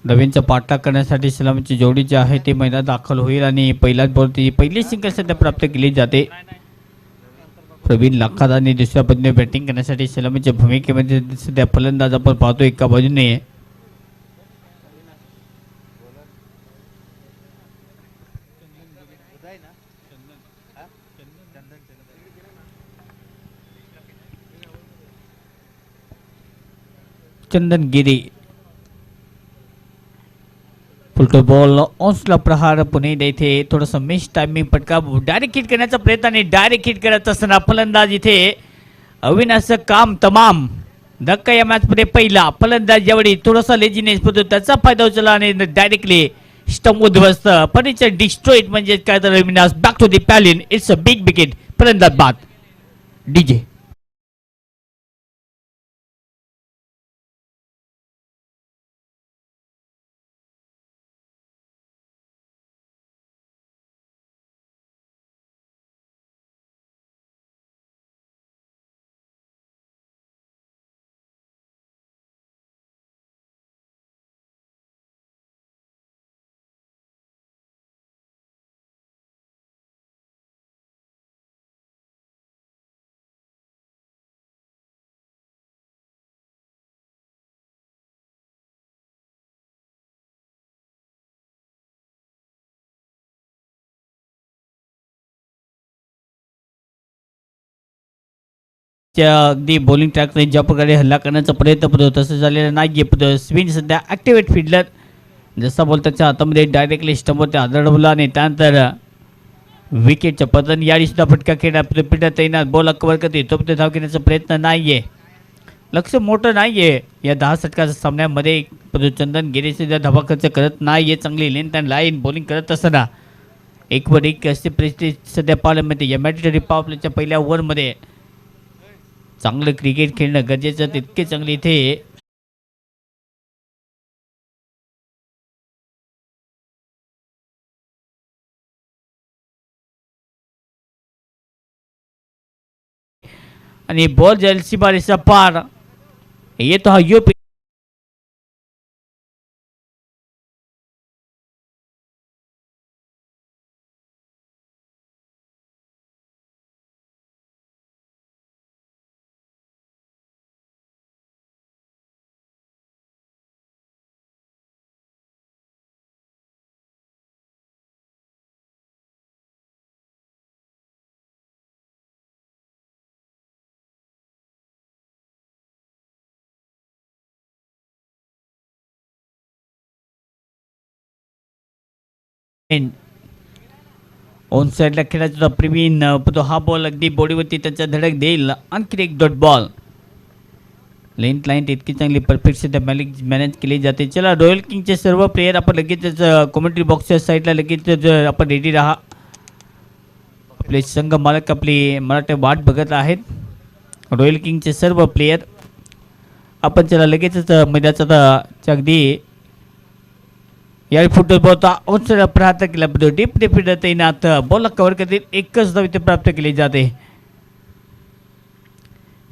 नवीनचा पाठलाग करण्यासाठी सलामीची जोडी जी आहे ती मैदानात दाखल होईल आणि पहिल्याच बॉलची पहिली सिंगल सध्या प्राप्त केली जाते. प्रवीण लाखात आणि दुसऱ्या पद्धतीने बॅटिंग करण्यासाठी सलामीच्या भूमिकेमध्ये सध्या फलंदाज आपण पाहतो एका बाजूने चंदन गिरी. फुलटो बॉल ऑन्सला प्रहार पुणे इथे थोडंसं मिस टायमिंग फटका डायरेक्ट हिट करण्याचा प्रयत्न आणि डायरेक्ट हिट करत असताना फलंदाज इथे अविनाशचं काम तमाम. धक्का या मॅच मध्ये पहिला फलंदाज ज्यावेळी थोडासा लेझीनेस पडतो त्याचा फायदा उचलला आणि डायरेक्टली स्टंप उद्ध्वस्त फर्निचर डिस्ट्रॉइड म्हणजे काय तर Avinash back to the pavilion. It's a big wicket. फलंदाज बाद डीजे. अगदी बॉलिंग ट्रॅकने ज्या प्रकारे हल्ला करण्याचा प्रयत्न पडतो तसं झालेलं नाही. स्विन सध्या ॲक्टिवेट फिल्डर जसा बॉल त्याच्या हातामध्ये डायरेक्टली स्टंपवरती आदळवला आणि त्यानंतर विकेटच्या पतन याडी सुद्धा फटका खेळणार रिपीटर तैनात. बॉल कव्हर करते तो धाव घेण्याचा प्रयत्न नाहीये. लक्ष मोठं नाहीये या 10 षटकाच्या सामन्यामध्ये. चंदन गिरी सुद्धा धावा खर्च करत नाहीये. चांगली लेंथ अँड लाईन बॉलिंग करत असताना एकवर एक अशी परिस्थिती सध्या पाहायला मिळते. या मॅन्डेटरी पॉवर प्लेच्या पहिल्या ओव्हरमध्ये चांगलं क्रिकेट खेळणं गरजेचं तितके चांगले इथे आणि बॉल जाईल सीमारेषा पार. येतो हा यूपी ऑन साईडला खेळायचा प्रवीण तो हा बॉल अगदी बॉडीवरती त्याचा धडक देईल. आणखी एक डॉट बॉल. लेंथ लाईन इतकी चांगली परफेक्ट सध्या मॅनेज केली जाते. चला रॉयल किंगचे सर्व प्लेयर आपण लगेचच कॉमेंट्री बॉक्सच्या साईडला लगेचच आपण रेडी राहा. आपले संघ मालक आपली मराठी वाट बघत आहेत. रॉयल किंगचे सर्व प्लेयर आपण चला लगेचच मैदानाचा अगदी या फुटबॉल बोलता औषध प्राप्त केला डीप डिफिडर तैनात. बॉल कव्हर करतील एकच धाव इथे प्राप्त केली जाते.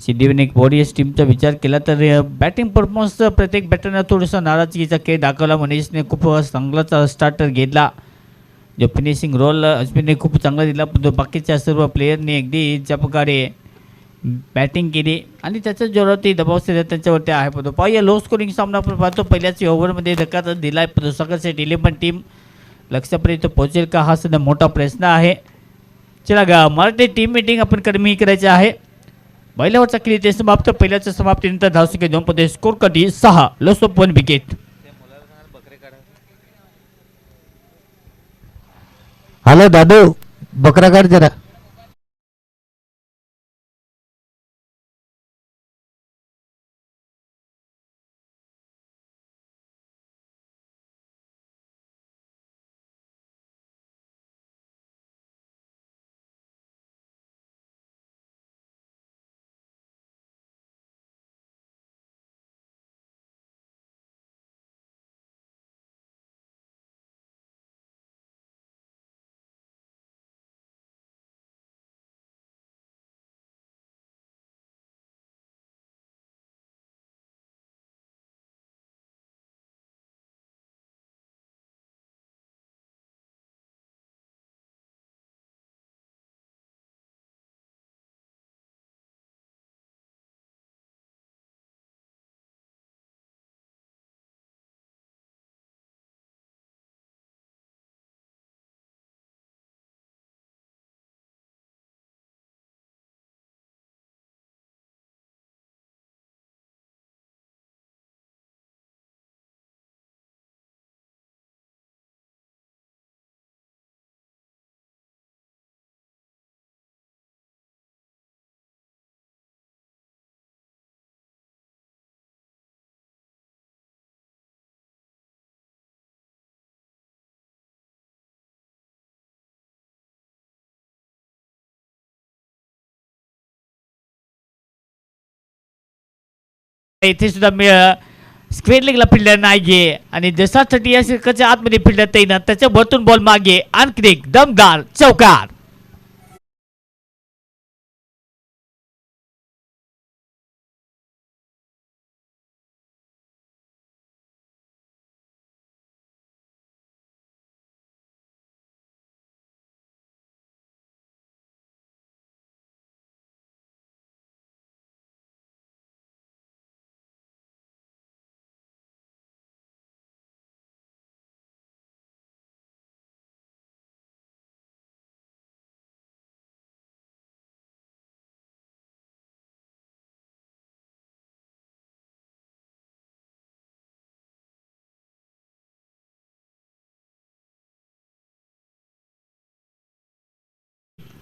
सिद्धिविनायक वॉरियर्स टीमचा विचार केला तर बॅटिंग परफॉर्मन्स प्रत्येक बॅटरनं थोडासा नाराजगीचा खेळ दाखवला. मनीषने खूप चांगलाच स्टार्टर घेतला. जो फिनिशिंग रोल अश्विनने खूप चांगला दिला. पण बाकीच्या सर्व प्लेयरनी अगदी ज्या प्रकारे बॅटिंग केली आणि त्याच्या जोरावरती दबाव त्यांच्यावरती आहे. पण पाहूया लो स्कोरिंग सामना आपण पाहतो. पहिल्याच ओव्हरमध्ये धक्का दिला आहे. सकाळ सेट 11 टीम लक्ष्यापर्यंत पोहोचेल का हा सुद्धा मोठा प्रश्न आहे. चला मराठी टीम मीटिंग आपण कमी करायची आहे. पहिल्यावरचा खेळ ते समाप्त. पहिल्याच्या समाप्तीनंतर धावसंख्या 2 मध्ये स्कोर कधी 6 लॉस ऑफ 1 विकेट. हॅलो दादू, बकरा काढ जरा. इथे सुद्धा मी स्क्वेअर लेगला फिल्डर नाहीये आणि जसासाठी या षटकाच्या आतमध्ये फिल्डर तैनात. त्याच्या वरतून बॉल मागे आणखी एक दमदार चौकार.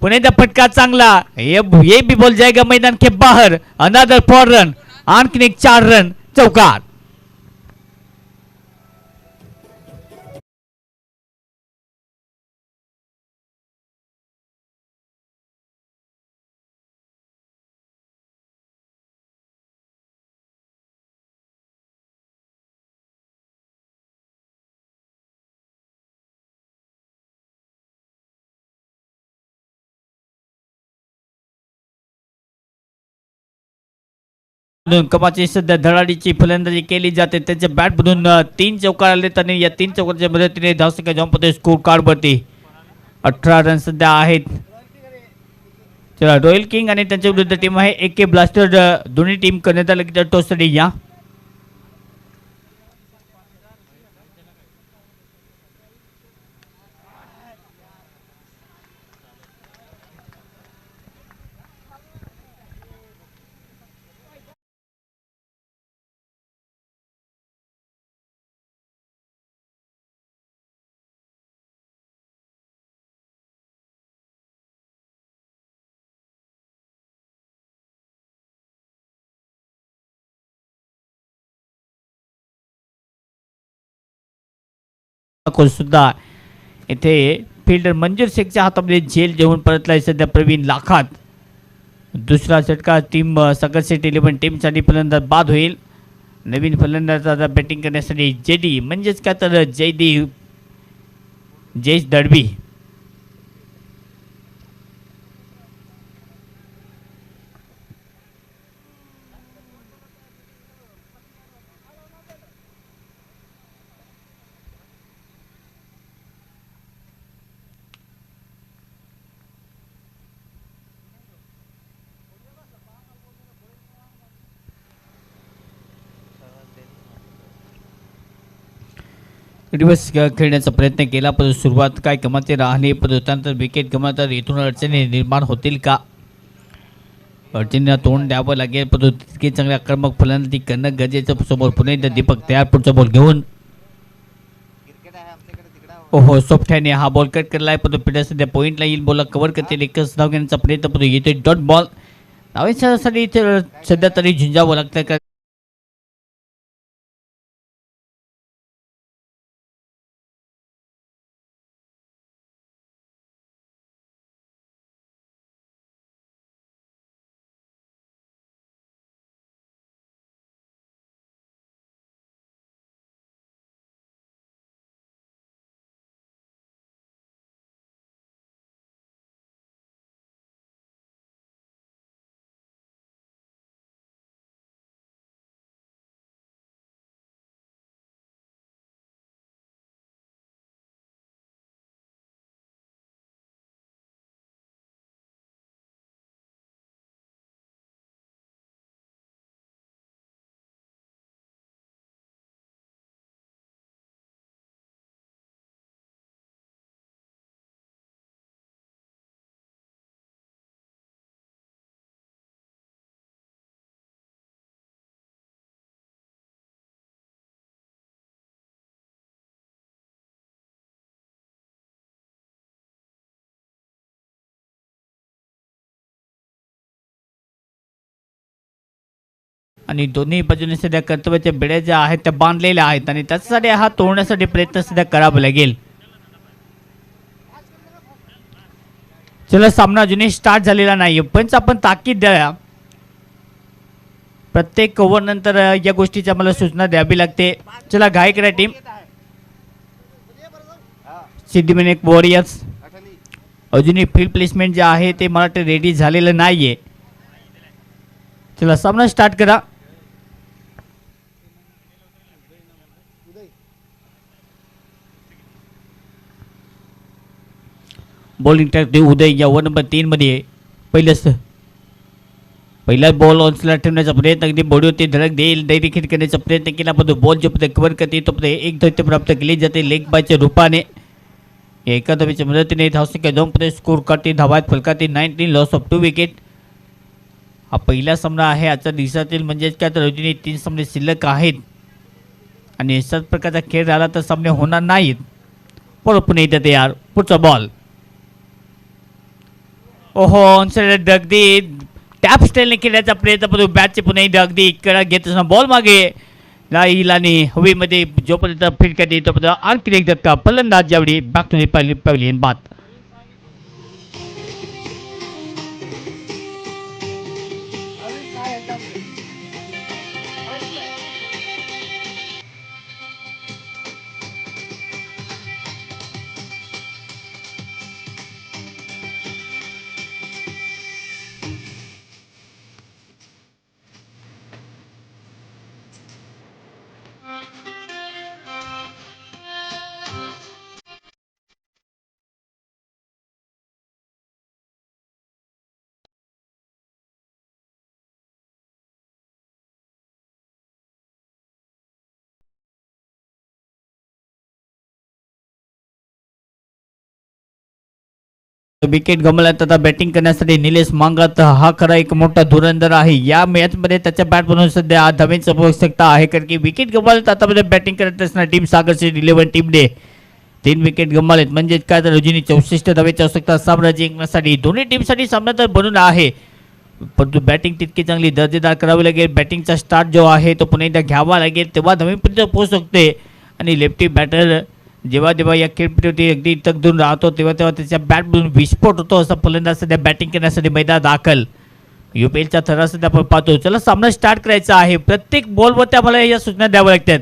पुण्याचा फटका चांगला. ये भी बोल जाएगा मैदान के बाहर. Another 4 run. आणखी एक 4 रन चौकार. कमाची सध्या धडाडीची फलंदाजी केली जाते. त्यांच्या बॅट मधून 3 चौकार आले. त्यांनी या 3 चौकारच्या मदतीने धावसंख्या जॉम्पमध्ये स्कोर कार्ड वरती 18 रन सध्या आहेत. चला रॉयल किंग आणि त्यांच्या विरुद्ध टीम आहे AK ब्लास्टर. दोन्ही टीम करण्यात आले टोसडी या. सुद्धा इथे फिल्डर मंजूर शेखच्या हातामध्ये झेल जेवून परतलाय सध्या प्रवीण लाखात. दुसरा षटकार टीम सकाळ सेट 11 टीमसाठी फलंदाज बाद होईल. नवीन फलंदाज आता बॅटिंग करण्यासाठी JD म्हणजेच काय तर जयेश दळवी. रिवर्स खेळण्याचा प्रयत्न केला, परंतु सुरुवात काय गमते राहिली, परंतु त्यानंतर विकेट गमला तर इथून अडचणी निर्माण होतील का? अडचणींना तोंड द्यावं लागेल, परंतु तितकी चांगले आक्रमक फलंदाजी करणं गरजेचं. समोर पुन्हा एकदा दीपक तयार, पुढचा बॉल घेऊन. ओहो, सोफ्ट्याने हा बॉल कट केलाय, परंतु पिढ्या सध्या पॉईंटला येईल. बॉलला कव्हर करतील, एकच धाव घेण्याचा प्रयत्न, परंतु येते डॉट बॉल. धावांसाठी सध्या तरी झुंजावं लागतं का? आणि दोन्ही बाजूने सध्या कर्तव्याच्या बेड्या ज्या आहेत त्या बांधलेल्या आहेत आणि त्याच्यासाठी हा तोडण्यासाठी प्रयत्न सध्या करावा लागेल. चला, सामना अजूनही स्टार्ट झालेला नाही, पण आपण ताकीद द्या. प्रत्येक ओव्हर नंतर या गोष्टीची आम्हाला सूचना द्यावी लागते. चला, घाई करा टीम. सिद्धिविनायक वॉरियर्स अजूनही फील्ड प्लेसमेंट जे आहे ते मला वाटतं रेडी झालेलं नाहीये. चला, सामना स्टार्ट करा. बॉलिंग टाकते उदय या ओव्हर नंबर 3 मध्ये. पहिलाच बॉल ऑनस्ला ठेवण्याचा प्रयत्न, अगदी बॉडीवरती धडक देईल, दैदेखील करण्याचा प्रयत्न केला, पण बॉल जो कव्हर करते तो एक धैर्य प्राप्त केली जाते लेग बायच्या रूपाने. एका धावेच्या मदतीने धावसंख्या 2 स्कोर करते, धावात फलकातील 19, लॉस ऑफ 2 विकेट. हा पहिला सामना आहे आजच्या दिवसातील, म्हणजेच काय तर अजूनही 3 सामने शिल्लक आहेत आणि अशाच प्रकारचा खेळ झाला तर सामने होणार नाहीत. परत पुन्हा येतात यार. पुढचा बॉल. ओहो, अगदी टॅप स्टाईलने खेळण्याचा प्रयत्न, परंतु बॅटचे पुन्हा एकदा अगदी कडा घेत असताना बॉल मागे राहील आणि हवेमध्ये जोपर्यंत फील्ड करते तोपर्यंत आणखी एक धक्का. फलंदाज यावेळी बॅक टू द पॅव्हिलियन बाद. विकेट गमावल्यात आता बॅटिंग करण्यासाठी निलेश मांगात हा खरा एक मोठा धुरंधर आहे. या मॅच मध्ये त्याच्या बॅट बनवून सध्या धावेची आवश्यकता आहे, कारण की विकेट गमावल्यात आतापर्यंत बॅटिंग करत असताना टीम सागरची 11 टीमने 3 विकेट गमावलेत, म्हणजे काय तर अजूनही 64 धावेची आवश्यकता सामना जिंकण्यासाठी. दोन्ही टीमसाठी सामना तर बनून आहे, परंतु बॅटिंग तितकी चांगली दर्जेदार करावी लागेल. बॅटिंगचा स्टार्ट जो आहे तो पुन्हा एकदा घ्यावा लागेल, तेव्हा धावेपर्यंत पोहोचू शकते. आणि लेफ्टी बॅटर जेव्हा जेव्हा या खेळपट्टीवरती अगदी तगधून राहतो तेव्हा तेव्हा त्याच्या बॅटमधून विस्फोट होतो. असा फलंदाज सध्या बॅटिंग करण्यासाठी मैदानात दाखल. UPLचा थरा सध्या आपण पाहतो. चला, सामना स्टार्ट करायचा आहे. प्रत्येक बॉलवरती आम्हाला या सूचना द्याव्या लागतात.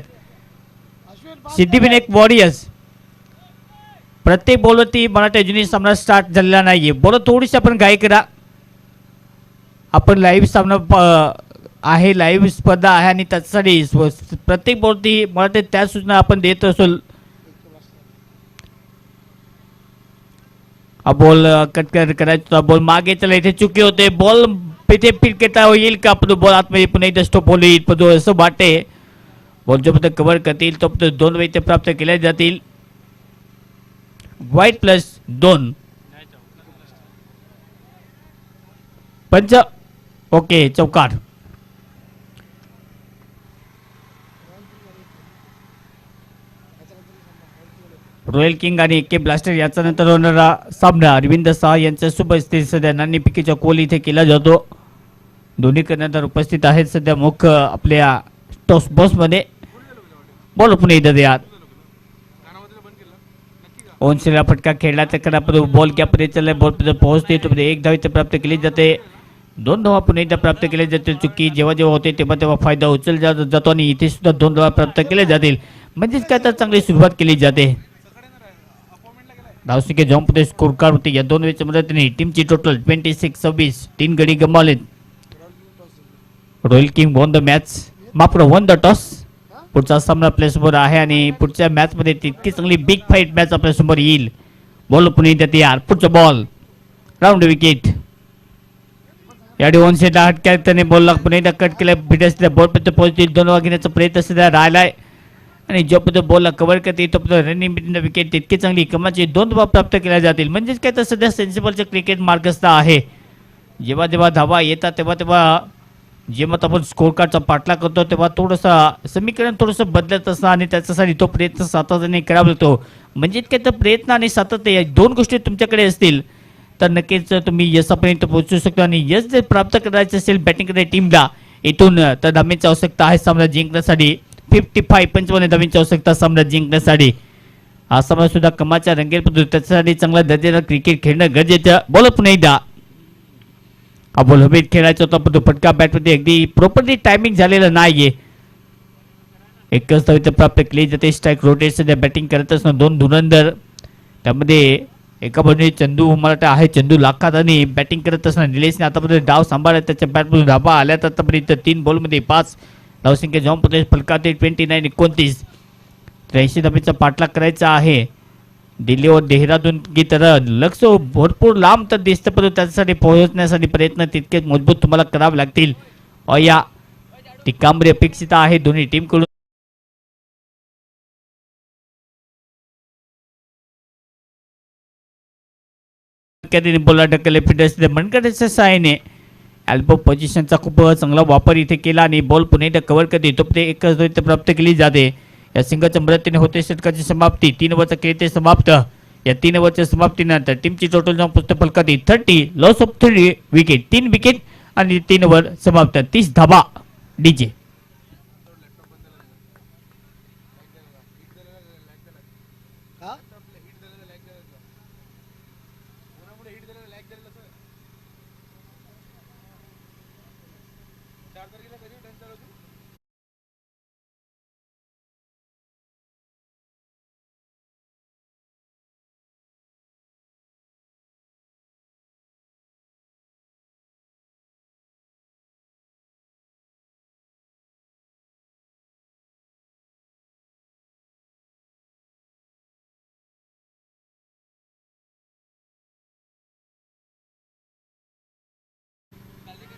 सिद्धिविनायक वॉरियर्स प्रत्येक बॉलवरती मराठी अजूनही सामना स्टार्ट झालेला नाहीये. बॉल थोडीशी आपण घाई करा. आपण लाईव्ह सामना आहे, लाईव्ह स्पर्धा आहे आणि त्यासाठी प्रत्येक बॉलवरती मराठी त्या सूचना आपण देत असो. बॉल कट करायचा, बॉल मागे चला, इथे चुकी होते. बॉल इथे फिट करता येईल का? पण बॉल आतमध्ये पुन्हा एकदा स्टॉप होईल, पण असं वाटते बॉल जोपर्यंत कव्हर करतील तोपर्यंत 2 वैते प्राप्त केल्या जातील. वाईट प्लस 2 पंच. ओके, चौकार. रॉयल किंग आणि एके ब्लास्टर याचा नंतर होणारा सामना अरविंद साहा यांच्या उपस्थित सध्या नाणेफेकीच्या कोल इथे केला जातो. दोन्ही कर्णधार उपस्थित आहेत सध्या मुख्य आपल्या टॉस बॉक्स मध्ये. बॉल पुणे येतात यात ओनशीला फटका खेळला तर बॉल कॅपमध्ये चाललाय. बॉल पोहोचते तो एक धाव इथे प्राप्त केली जाते. 2 धावा पुन्हा एकदा प्राप्त केल्या जातील. चुकी जेव्हा जेव्हा होते तेव्हा तेव्हा फायदा उचलला जातो आणि इथे सुद्धा 2 धावा प्राप्त केल्या जातील. म्हणजेच काय तर चांगली सुरुवात केली जाते. धावसंख्या जॉम्पमध्ये स्कोर कार्ड होते. या 2 वेळच्या मदतीने टीमची टोटल 26-26 3 गडी गमावलेत. Royal king won the match, मात्र वॉन द टॉस. पुढचा सामना आपल्यासमोर आहे आणि पुढच्या मॅच मध्ये तितकी चांगली बिग फाईट मॅच आपल्यासमोर येईल. बॉल पुणे येतात यार. पुढचा बॉल राऊंड विकेट. या डिवॉन सेटला हटक्यात त्याने बॉलला पुन्हा एकदा कट केला. फिटस बॉल पर्यंत पोहोचतील. 2 घेण्याचा प्रयत्न सध्या राहिलाय आणि जोपर्यंत बॉलला कव्हर करते तोपर्यंत रनिंग बिटवीन द विकेट तितकी चांगली कमाची 2 धावा प्राप्त केल्या जातील. म्हणजेच काय तर सध्या सेन्सिबलचं क्रिकेट मार्गस्थ आहे. जेव्हा जेव्हा धावा येतात तेव्हा तेव्हा जेव्हा आपण स्कोर कार्डचा पाठला करतो तेव्हा थोडंसं समीकरण थोडंसं बदलत असतं आणि त्याच्यासाठी तो प्रयत्न सातत्याने करावा लागतो. म्हणजेच काय तर प्रयत्न आणि सातत्य या 2 गोष्टी तुमच्याकडे असतील तर नक्कीच तुम्ही यशापर्यंत पोहोचू शकता. आणि यश जर प्राप्त करायचं असेल बॅटिंग करणाऱ्या टीमला इथून तर धावांची आवश्यकता आहे सामना जिंकण्यासाठी. 55 धावांची आवश्यकता सामना जिंकण्यासाठी. हा सामना सुद्धा कमाच्या रंगेल पडतो. त्याच्यासाठी चांगला दर्जेदार क्रिकेट खेळणं गरजेचं. बॉल पुन्हा एकदा हा बॉल हवेत खेळायचा होता पण तो फटका बॅटमध्ये अगदी प्रॉपरली टायमिंग झालेलं नाहीये. एकच धाव इथे प्राप्त केली जाते. स्ट्राईक रोटेट सध्या बॅटिंग करत असताना 2 धुरंधर त्यामध्ये एका बाजूने चंदू मराठा आहे. चंदू लाखात आणि बॅटिंग करत असताना निलेशने आतापर्यंत डाव सांभाळला. त्याच्या बॅटमधून धाबा आल्यात आतापर्यंत 3 बॉलमध्ये 5 धावसंख्या जॉन प्रदेश फलकाते 29-29. 83 धाबेचा पाठलाग करायचा आहे. दिल्ली व देहरादून की तरह लक्ष भरपूर लांब तर दिसतं पण त्याच्यासाठी पोहोचण्यासाठी प्रयत्न तितकेच मजबूत तुम्हाला करावे लागतील. या ती कामगिरी अपेक्षित आहे दोन्ही टीम कडून. बोला ढकलले फिटर्स मनगटाच्या साहाय्याने अल्बो पोझिशनचा खूप चांगला वापर इथे केला आणि बॉल पुन्हा एकदा कव्हर करते तो एकच धाव इथे प्राप्त केली जाते. या सिंगलच्या मदतीने होते षटकाची समाप्ती. 3 ओव्हरचा खेळ ते समाप्त. या 3 ओव्हरच्या समाप्तीनंतर टीमची टोटल जाऊन पुस्तक फलकाती 30 लॉस ऑफ 3 विकेट. 3 विकेट आणि 3 ओव्हर समाप्त. 30 धावा. डीजे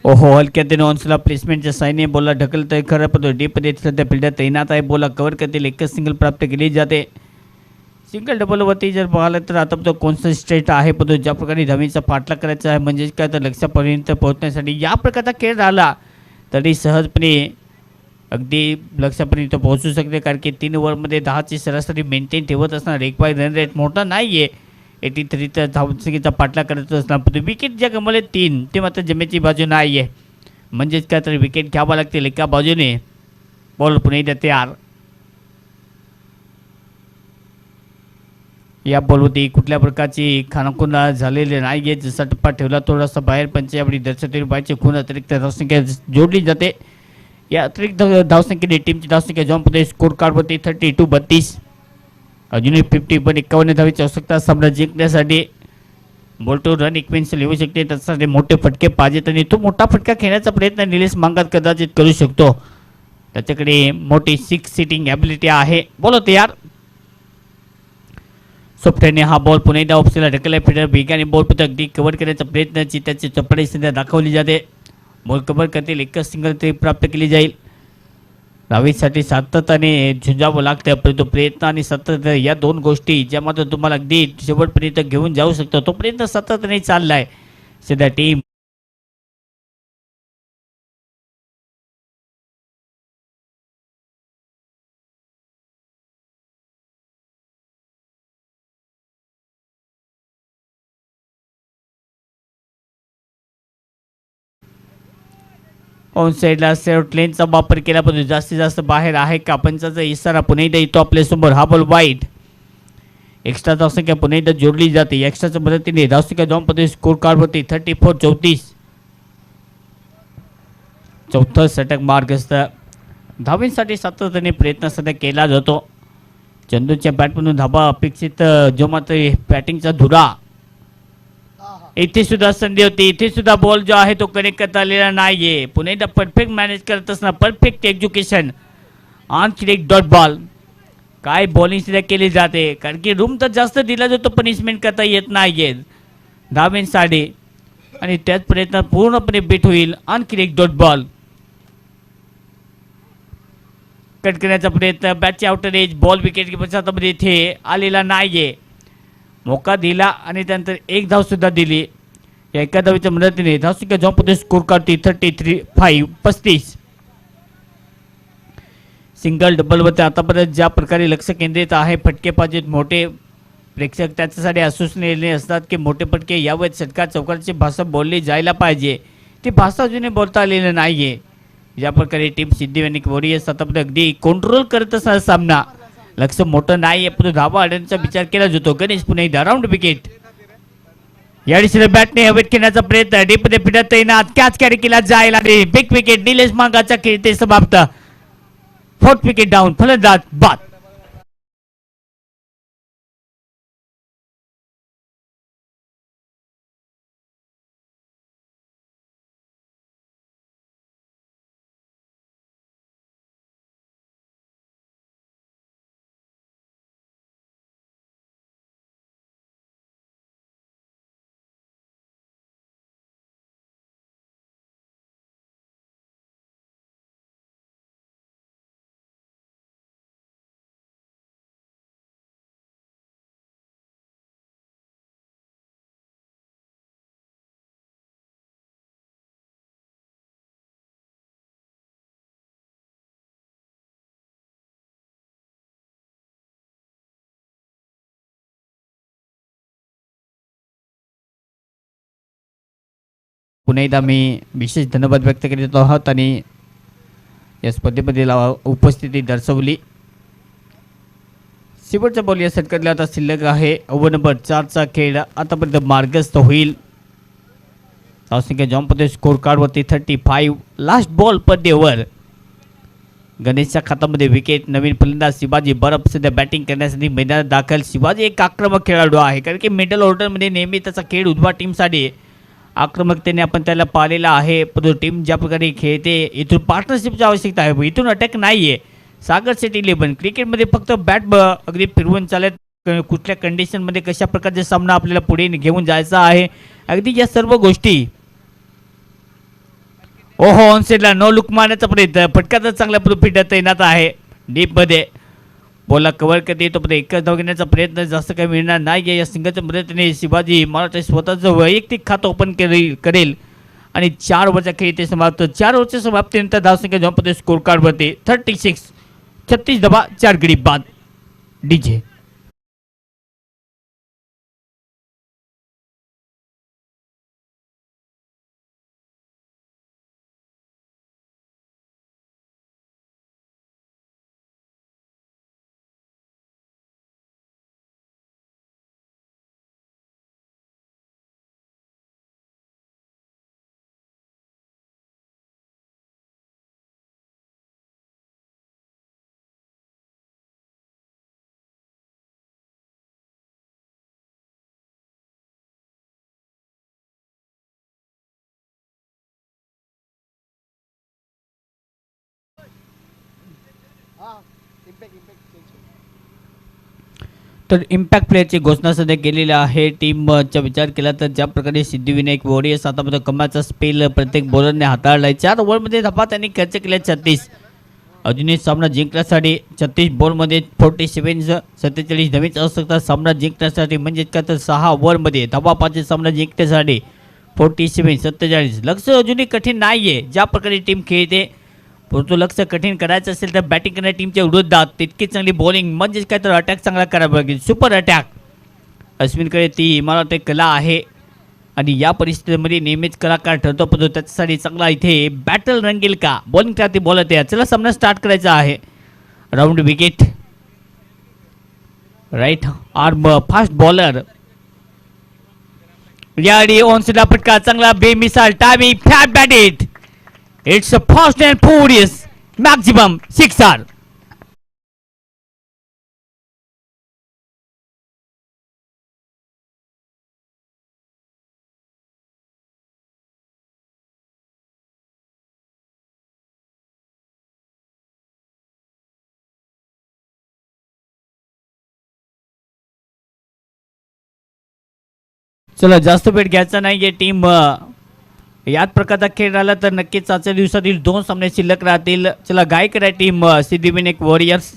ओहो हलक्यात ऑन्सला प्लेसमेंटच्या साईने बॉलला ढकलतोय. खरं पण डीपमध्ये सध्या फिल्डर तैनात आहे. बॉलला कव्हर करतील. एकच सिंगल प्राप्त केली जाते. सिंगल डबलवरती जर पाहिलं तर आता तो कॉन्सन्ट्रेट आहे पण ज्या प्रकारे धावीचा पाठलाग करायचा आहे म्हणजेच काय तर लक्ष्यापर्यंत पोहोचण्यासाठी या प्रकारचा खेळ राहिला तरी सहजपणे अगदी लक्ष्यापर्यंत पोहोचू शकते. कारण की 3 ओव्हरमध्ये 10ची सरासरी मेंटेन ठेवत असणार. एक बाय रन रेट मोठा नाही आहे. 83 तर धावसंख्येचा पाठलाग करत असणार. विकेट ज्या गमावले 3 ते मात्र जमेची बाजू नाही आहे. म्हणजेच काय तर विकेट घ्यावा लागतील एका बाजूने. बॉल पुन्हा एकदा तयार. या बॉलवरती कुठल्या प्रकारची खानाखुणा झालेली नाही आहे. जसा टप्पा ठेवला थोडासा बाहेर पंचावडी दर्शक बाहेरची खून अतिरिक्त धावसंख्या जोडली जाते. या अतिरिक्त धावसंख्येने टीमची धावसंख्या जॉन प्रदेश स्कोर कार्डवरती 32-32. अजूनही 50 पण 51 धावेची आवश्यकता सामना जिंकण्यासाठी. बोल्टो रन इक्वेन्स लिहू शकते त्यासाठी मोठे फटके पाहिजेत आणि तो मोठा फटका खेळण्याचा प्रयत्न निलेश मांगात कदाचित करू शकतो. त्याच्याकडे मोठी 6 सिटिंग ॲबिलिटी आहे. बॉल तयार. सोफ्टने हा बॉल पुन्हा एकदा ऑप्शनला ढकलला. फिल्डर वेगाने बॉल पण अगदी कव्हर करण्याचा प्रयत्नाची त्याची चपळाई सध्या दाखवली जाते. बॉल कव्हर करतील. एकच सिंगल तरी प्राप्त केली जाईल. धावीसाठी सातत्याने झुंजावं लागतं, परंतु प्रयत्न आणि सातत्य या दोन गोष्टी ज्यामध्ये तुम्हाला अगदी शेवटपर्यंत घेऊन जाऊ शकतो तोपर्यंत सातत्याने चाललाय सध्या टीम. ऑन साईडला सेट लेनचा वापर केला पण जास्तीत जास्त बाहेर आहे का पंचाचा इशारा पुन्हा एकदा येतो आपल्यासमोर. हा बॉल वाईट. एक्स्ट्रा धावसंख्या पुन्हा एकदा जोडली जाते. एक्स्ट्राच्या मदतीने धावसंख्या 2 पदे स्कोर कार्डवरती 34-34. चौथा षटक मार्गस्थ. धावींसाठी सातत्याने प्रयत्न सध्या केला जातो. चंदूच्या बॅटमधून धाबा अपेक्षित जो मात्र बॅटिंगचा धुरा. इथे सुद्धा संधी होती. इथे सुद्धा बॉल जो आहे तो कनेक्ट करता आलेला नाहीये. पुन्हा एकदा परफेक्ट मॅनेज करत असताना perfect execution on click dot ball. काय बॉलिंग सुद्धा केली जाते कारण की रूम तर जास्त दिला जातो पनिशमेंट करता येत नाहीये धावेंसाठी आणि त्याच प्रयत्नात पूर्णपणे बीट होईल on click dot ball. Cut करण्याचा प्रयत्न बॅटची आउटर एज बॉल विकेट किपरच्या हातामध्ये इथे आलेला नाहीये. मोका दिला आणि त्यानंतर एक धाव सुद्धा दिली. या एका धावीच्या मदतीने धावसंख्या जॉम्पमध्ये स्कोर काढते 35. सिंगल डबलवरती आतापर्यंत ज्या प्रकारे लक्ष केंद्रित आहे फटकेबाजीत मोठे प्रेक्षक त्याच्यासाठी आश्वासने असतात की मोठे फटके यावेळेस षटकार चौकाराची भाषा बोलली जायला पाहिजे. ती भाषा अजूनही बोलता आलेलं नाहीये. ज्या प्रकारे टीम सिद्धिविनायक वॉरियर्स आतापर्यंत अगदी कंट्रोल करत असणार सामना. लक्ष मोठं नाही आहे पण धावा आडण्याचा विचार केला जातो. गणेश पुन्हा एकदा राऊंड विकेट. या दिशेने बॅटने हवेत खेळण्याचा प्रयत्न डीपमध्ये फिरत तैनात कॅच कॅरी केला जायला बिग विकेट. निलेश मांगाचा खेळ ते समाप्त. 4th wicket down. फलंदाज बाद. पुन्हा एकदा मी विशेष धन्यवाद व्यक्त करीत आहोत आणि या स्पर्धेमध्ये उपस्थिती दर्शवली. शेवटचा बॉल या षटकातला आता शिल्लक आहे. ओव्हर नंबर 4चा खेळ आतापर्यंत मार्गस्थ होईल. धावसंख्या जॉम्पमध्ये स्कोर कार्डवरती 35. लास्ट बॉल पर द ओव्हर. गणेशच्या खात्यामध्ये विकेट. नवीन फलंदाज शिवाजी बरफ सध्या बॅटिंग करण्यासाठी मैदानात दाखल. शिवाजी एक आक्रमक खेळाडू आहे कारण की मिडल ऑर्डरमध्ये नेहमी त्याचा खेळ उजवा टीमसाठी आक्रमकतेने आपण त्याला पाहिलेला आहे. परंतु टीम ज्या प्रकारे खेळते इथून पार्टनरशिपची आवश्यकता आहे. इथून अटॅक नाही आहे. सागर सेट 11 क्रिकेटमध्ये फक्त बॅट अगदी फिरवून चालत कुठल्या कंडिशनमध्ये कशा प्रकारचा सामना आपल्याला पुढे घेऊन जायचा आहे अगदी या सर्व गोष्टी. ओहो ऑनसेटला नो लुक मारण्याचा प्रयत्न. फटका तर चांगल्या फिटत तैनात आहे. डीपमध्ये बॉलला कव्हर करते तो एकच धाव घेण्याचा प्रयत्न जास्त काही मिळणार नाही. या सिंगलच्या मदतीने शिवाजी मला स्वतःचं वैयक्तिक खातं ओपन करेल आणि 4 ओव्हरच्या खेळी ते समाप्त. 4 ओव्हरच्या समाप्तीनंतर धावसंख्या जॉम्पमध्ये स्कोर कार्डवरती 36. 36 धावा 4 गडी बाद. डीजे तर इम्पॅक्ट प्लेयरची घोषणा सध्या केलेली आहे. टीमचा विचार केला तर ज्या प्रकारे सिद्धिविनायक वॉरियर्स आतापर्यंत कमाचा स्पेल प्रत्येक बॉलरने हाताळलाय. 4 ओव्हरमध्ये धावा त्यांनी खर्च केल्या 36. अजूनही सामना जिंकण्यासाठी 36 बॉलमध्ये 47 47 धावेची आवश्यकता सामना जिंकण्यासाठी, म्हणजेच काय तर 6 ओव्हरमध्ये धावा पाहिजे सामना जिंकण्यासाठी. 47 47 लक्ष अजूनही कठीण नाही आहे ज्या प्रकारे टीम खेळते, परंतु लक्ष कठीण करायचं असेल तर बॅटिंग करणाऱ्या टीमच्या विरोधात तितकी चांगली बॉलिंग, म्हणजेच काय तर अटॅक चांगला करावा लागेल. सुपर अटॅक अश्विनकडे ती मला वाटते कला आहे आणि या परिस्थितीमध्ये नेहमीच कलाकार ठरतो, परंतु त्याच्यासाठी चांगला इथे बॅटल रंगेल का, बॉलिंग करते बॉलर तयार. चला सामना स्टार्ट करायचा आहे. Round wicket, right arm fast bowler याडी ऑनसेटला फटका चांगला बेमिसाल timing fat batted. It's a fast and furious maximum sixer. चला जास्त वेळ घ्यायचा नाहीये. टीम याच प्रकारचा खेळ राहिला तर नक्कीच आजच्या दिवसातील 2 सामने शिल्लक राहतील. चला गाय करा टीम सिद्धिविनायक वॉरियर्स.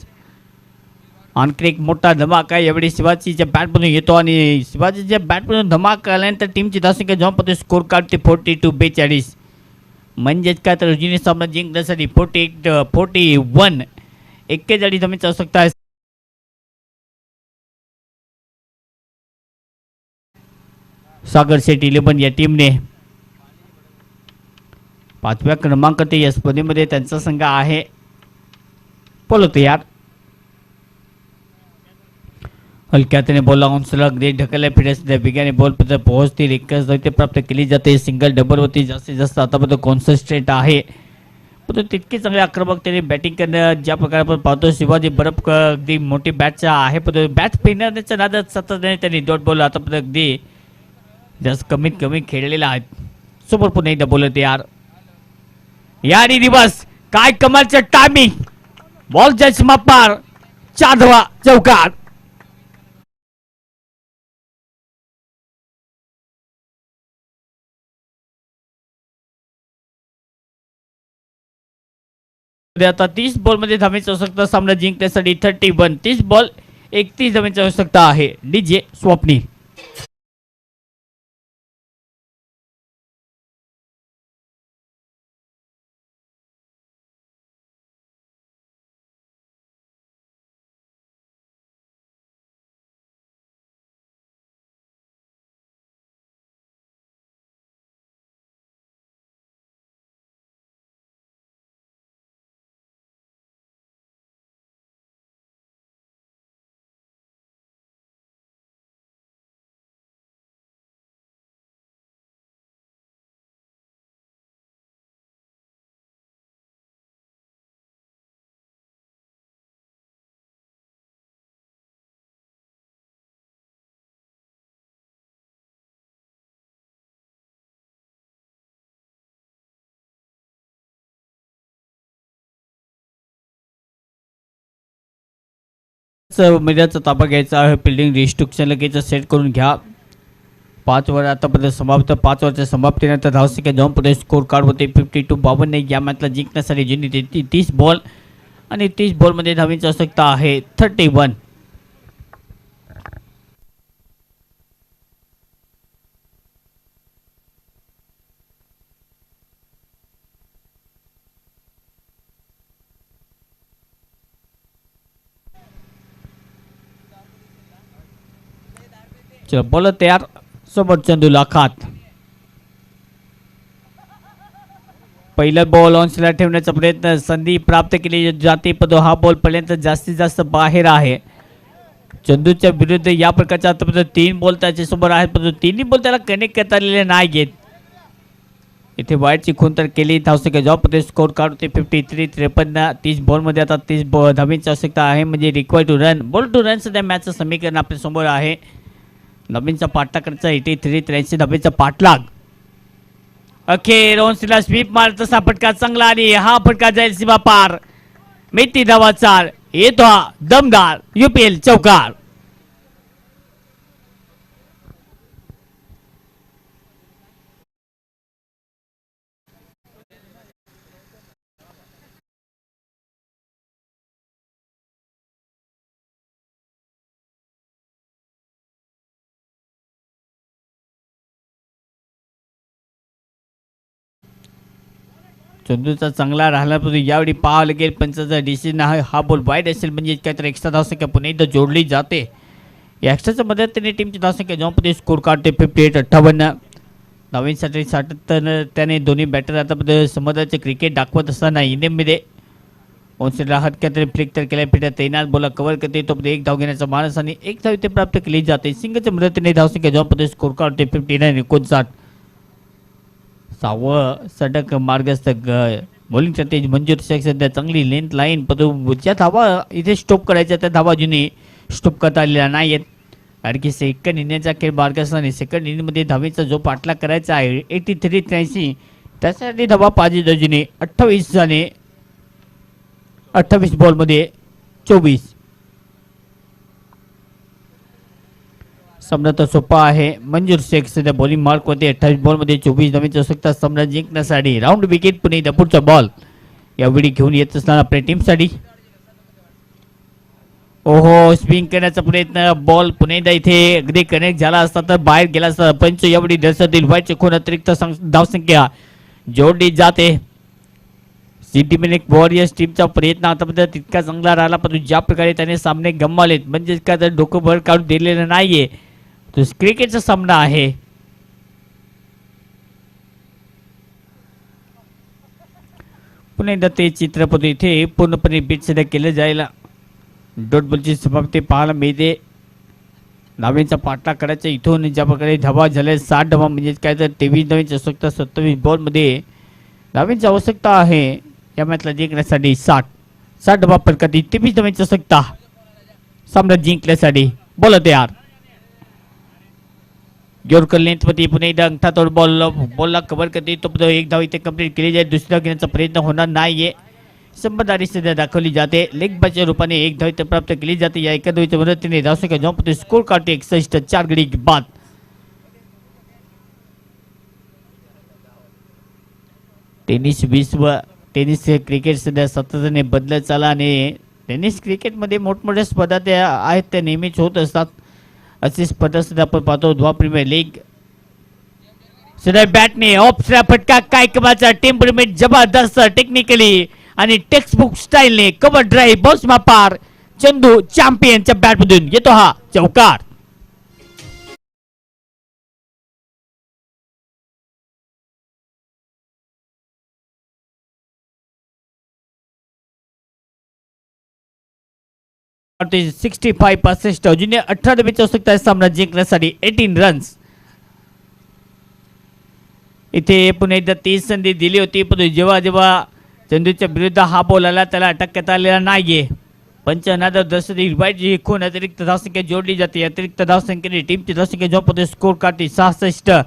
आणखी एक मोठा धमाका यावेळी शिवाजीच्या बॅटमधून येतो आणि शिवाजीच्या बॅटमधून धमाका आल्यानंतर टीमची धावसंख्या जॉनपती स्कोर काढते 42-42. म्हणजेच काय तर अजूनही सामना जिंकण्यासाठी 41 41 धावेची आवश्यकता आहे. सागर सेट 11 या टीमने 5व्या क्रमांकात या स्पर्धेमध्ये त्यांचा संघ आहे. बोलतो यार हलक्याने बॉल लावून सलग ग्रेट ढकलल्या फिरत वेगाने बॉलपर्यंत पोहोचतील. एकच धाव प्राप्त केली जाते. सिंगल डबलवरती जास्तीत जास्त आतापर्यंत कॉन्सन्ट्रेट आहे, परंतु तितकी चांगली आक्रमकतेने बॅटिंग करणं ज्या प्रकारे आपण पाहतो. शिवाजी बरफ अगदी मोठी बॅटचा आहे, परंतु बॅट फिरण्याच्या नादात सातत्याने त्यांनी डॉट बॉल आतापर्यंत अगदी जास्त कमीत कमी खेळलेला आहेत. समोर पुन्हा एकदा बोलत यार यारी दिवस काय कमालचं टायमिंग, बॉलच्या सीमापार 4 धावा चौकार. आता 30 बॉलमध्ये धावेची आवश्यकता सामना जिंकण्यासाठी. 30 बॉल 31 धावेची आवश्यकता आहे. डीजे स्वप्नी मीडियाचा ताबा घ्यायचा आहे. फिल्डिंग रिस्ट्रिक्शन लगेच सेट करून घ्या. 5 ओव्हर आतापर्यंत समाप्त. 5 ओव्हरच्या समाप्तीनंतर धावसंख्या जाऊन पुढे स्कोर कार्ड होते 52-52. या मॅचला जिंकण्यासाठी जिंकली 30 बॉल आणि 30 बॉलमध्ये धावेची आवश्यकता आहे 31. चला बॉल तयार. समोर चंदूला खात पहिला बॉल ऑनस्ला ठेवण्याचा प्रयत्न, संधी प्राप्त केली जाते, पण हा बॉल पर्यंत जास्तीत जास्त बाहेर आहे. चंदूच्या विरुद्ध या प्रकारच्या आतापर्यंत 3 बॉल त्याच्या समोर आहेत, पण तिन्ही बॉल त्याला कनेक्ट करता आलेले नाही आहेत. इथे वाईटची खून तर केली. धावसंख्या जॉब स्कोर कार्ड होते 53-53. 30 बॉलमध्ये आता 30 धावेची आवश्यकता आहे, म्हणजे require two run ball two run. सध्या मॅचचं समीकरण आपल्या समोर आहे. नवीनचा पाठलाग करायचा 83-83 धावेचा पाठलाग. अखेर ऑनस्ला स्वीप मारत असा फटका चांगला आणि हा फटका जाईल सीमा पार. मेथी धावा चाल येतो हा दमदार UPL चौकार. चंदूचा चांगला राहिला परंतु यावेळी पाहावं लागेल पंचाचा डिसिजन हा बॉल वाईड असेल म्हणजे काहीतरी एक्स्ट्रा धावसंख्या पुन्हा एकदा जोडली जाते. या एक्स्ट्राच्या मदतीने टीमची धावसंख्या ज्यामध्ये स्कोर काढते 58-58. धावांसाठी 77 त्याने दोन्ही बॅटर आता समाजाचे क्रिकेट दाखवत असताना इंडियनमध्ये ओन्सेला हटक्यात फ्लिक तर केल्या फिट्या तैनात बोला कव्हर करते तो एक धाव घेण्याचा मानस आणि एक धाव इथे प्राप्त केली जाते. सिंगलच्या मदतीने धावसंख्या ज्यामध्ये स्कोर काढते 59-59. सहावं षटक मार्गस्थ बॉलिंगच्या तेज मंजूर शेख सध्या चांगली लेंथ लाईन परंतु ज्या धावा इथे स्टॉप करायच्या त्या धावा अजूनही स्टॉप करता आलेल्या नाही आहेत. कारण की सेकंड इनिंगचा खेळ मार्गस्थाने सेकंड इनिंगमध्ये धावेचा जो पाठलाग करायचा आहे 83-83 त्यासाठी धावा पाहिजे अजूनही 28 झाले. 28 बॉलमध्ये 24. सम्राट सोपा आहे. मंजूर शेख सध्या बॉलिंग मार्क होते 28 बॉलमध्ये 24 धावांची आवश्यकता सम्राट जिंकण्यासाठी. राऊंड विकेट पुणे दपूरचा बॉल यावेळी घेऊन येत असताना आपल्या टीमसाठी. ओहो स्पिन करण्याचा प्रयत्न बॉल पुन्हा एकदा इथे अगदी कनेक्ट झाला असता तर बाहेर गेला असता. पंच यावेळी दर्शतील व्हाईटचे खून अतिरिक्त धावसंख्या जोडली जाते. सिटी वॉरियर्स टीमचा प्रयत्न आतापर्यंत तितका चांगला राहिला परंतु ज्या प्रकारे त्याने सामने गमावलेत म्हणजे काय तर डोकं वर काढून दिलेलं नाहीये. तो क्रिकेटचा सामना आहे. पुन्हा एकदा ते चित्रपट इथे पूर्णपणे बीट सध्या केलं जाईल. डॉट बॉलची समाप्ती पाहायला मिळते. धावेचा पाठलाग करायचा इथून ज्या प्रकारे धावा झाल्या 60 धावा म्हणजे काय तर 23 धावांची आवश्यकता 27 बॉलमध्ये धावेची आवश्यकता आहे या मॅचला जिंकण्यासाठी. 60 धावा पटकाती 23 धावांची आवश्यकता सामना जिंकण्यासाठी. बोला तयार योरकर लेंथमध्ये पुन्हा एकदा अंगठा तोड बॉलला कव्हर करते तो एक धाव इथे कंप्लीट केली जाईल. दुसऱ्या घेण्याचा प्रयत्न होणार नाहीये. संबंधारी सध्या दाखवली जाते. लेग बायच्या रूपाने एक धाव इथे प्राप्त केली जाते. या एका धावीच्या मदतीने धावसंख्या जॉम्पते स्कोर काढते 61 4 गडी बाद. टेनिस विश्व टेनिस क्रिकेट सध्या सातत्याने बदलत चालला आणि टेनिस क्रिकेटमध्ये मोठमोठ्या स्पर्धा त्या आहेत त्या नेहमीच होत असतात. अशी स्पर्धा सध्या आपण पाहतो. धुवा प्रीमियर लीग सध्या बॅटने ऑफ फटका काय कमाचा टेम्परमेंट जबरदस्त टेक्निकली आणि टेक्स्टबुक स्टाईलने कव्हर ड्राईव्ह बॉल्स मापार चंदू चॅम्पियनच्या बॅटमधून येतो हा चौकार. ते 65 अजून 18 धावेची आवश्यकता आहे सामना जिंकण्यासाठी. 18 रन्स इथे पुन्हा एकदा 30 संधी दिली होती पण जेव्हा चंदूच्या विरुद्ध हा बॉल आला त्याला अटक करता आलेला नाहीये. पंचनाद दर्शक वाईट खून अतिरिक्त धावसंख्या जोडली जाते. अतिरिक्त धावसंख्येने टीमची धावसंख्या जो स्कोर काढते 66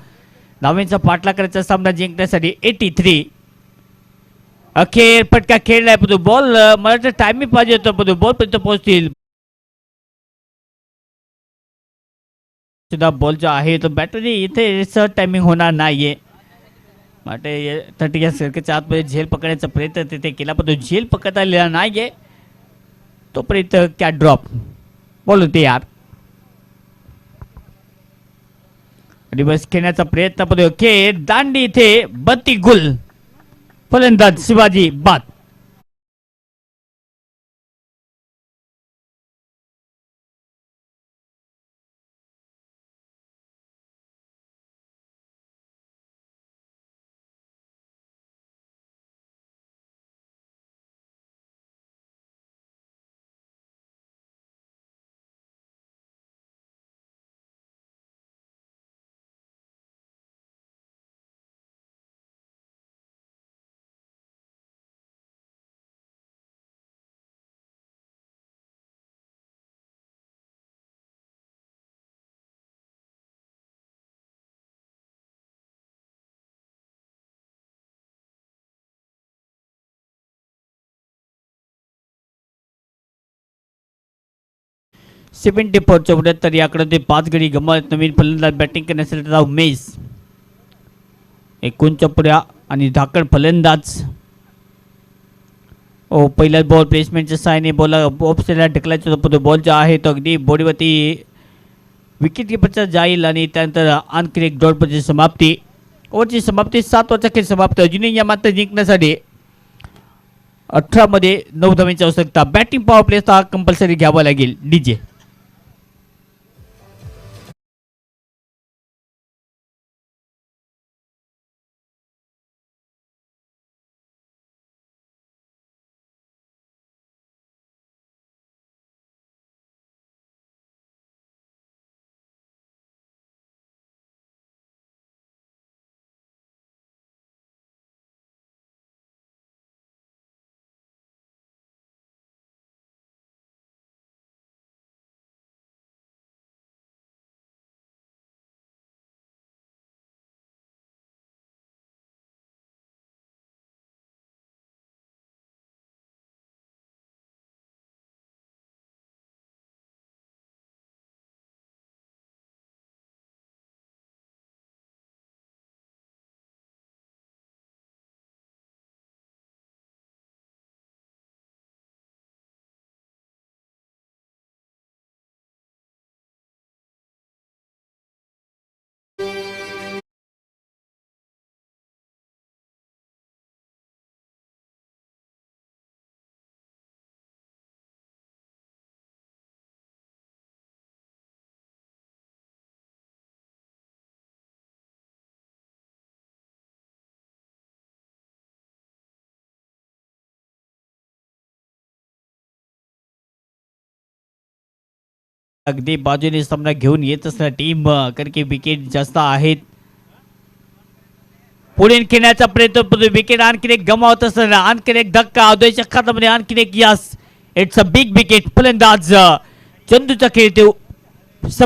धावेचा पाठलाग करायचा सामना जिंकण्यासाठी. 83 अखेर फटका खेळलाय पण बॉल मला तर टायमिंग पाहिजे होतं पण बॉल पर्यंत पोहोचतील सुद्धा बॉल जो आहे तो बॅटरी इथे सहज टायमिंग होणार नाहीये. માટે 30 या सर्कलच्या आतमध्ये झेल पकडण्याचा प्रयत्न तिथे केला पण तो झेल पकडता आलेला नाहीये. तोपर्यंत कॅट ड्रॉप बॉल होते यार. रिवर्स खेळण्याचा प्रयत्न पण खेळ दांडी इथे बत्ती गुल फलंदाज शिवाजी बाद. सेव्हन्टी 74 याकडे ते 5 गडी गमावत नवीन फलंदाज बॅटिंग करण्यासाठी उमेश 49 आणि धाकड फलंदाज. ओ पहिला बॉल प्लेसमेंटच्या साहाय्याने बॉल ऑफ साईडला ढकलायचा होता. बॉल जो आहे तो अगदी बॉडीवरती विकेट किपरचा जाईल आणि त्यानंतर आणखी एक डॉटची समाप्ती. ओव्हरची समाप्ती 7 ओव्हरचा खेळ समाप्त. अजूनही या मात्र जिंकण्यासाठी 18 मध्ये 9 धावांची आवश्यकता. बॅटिंग पॉवर प्ले कंपल्सरी घ्यावा लागेल डीजे. अगदी बाजूने सामना घेऊन येत असणारी टीम, कारण की विकेट जास्त आहेत. पुढे खेळण्याचा प्रयत्न, विकेट आणखी एक गमावत असताना आणखी एक धक्का अद्वैतच्या खात्यामध्ये, आणखी एक yes. It's a big wicket. फलंदाज चंदूचा खेळ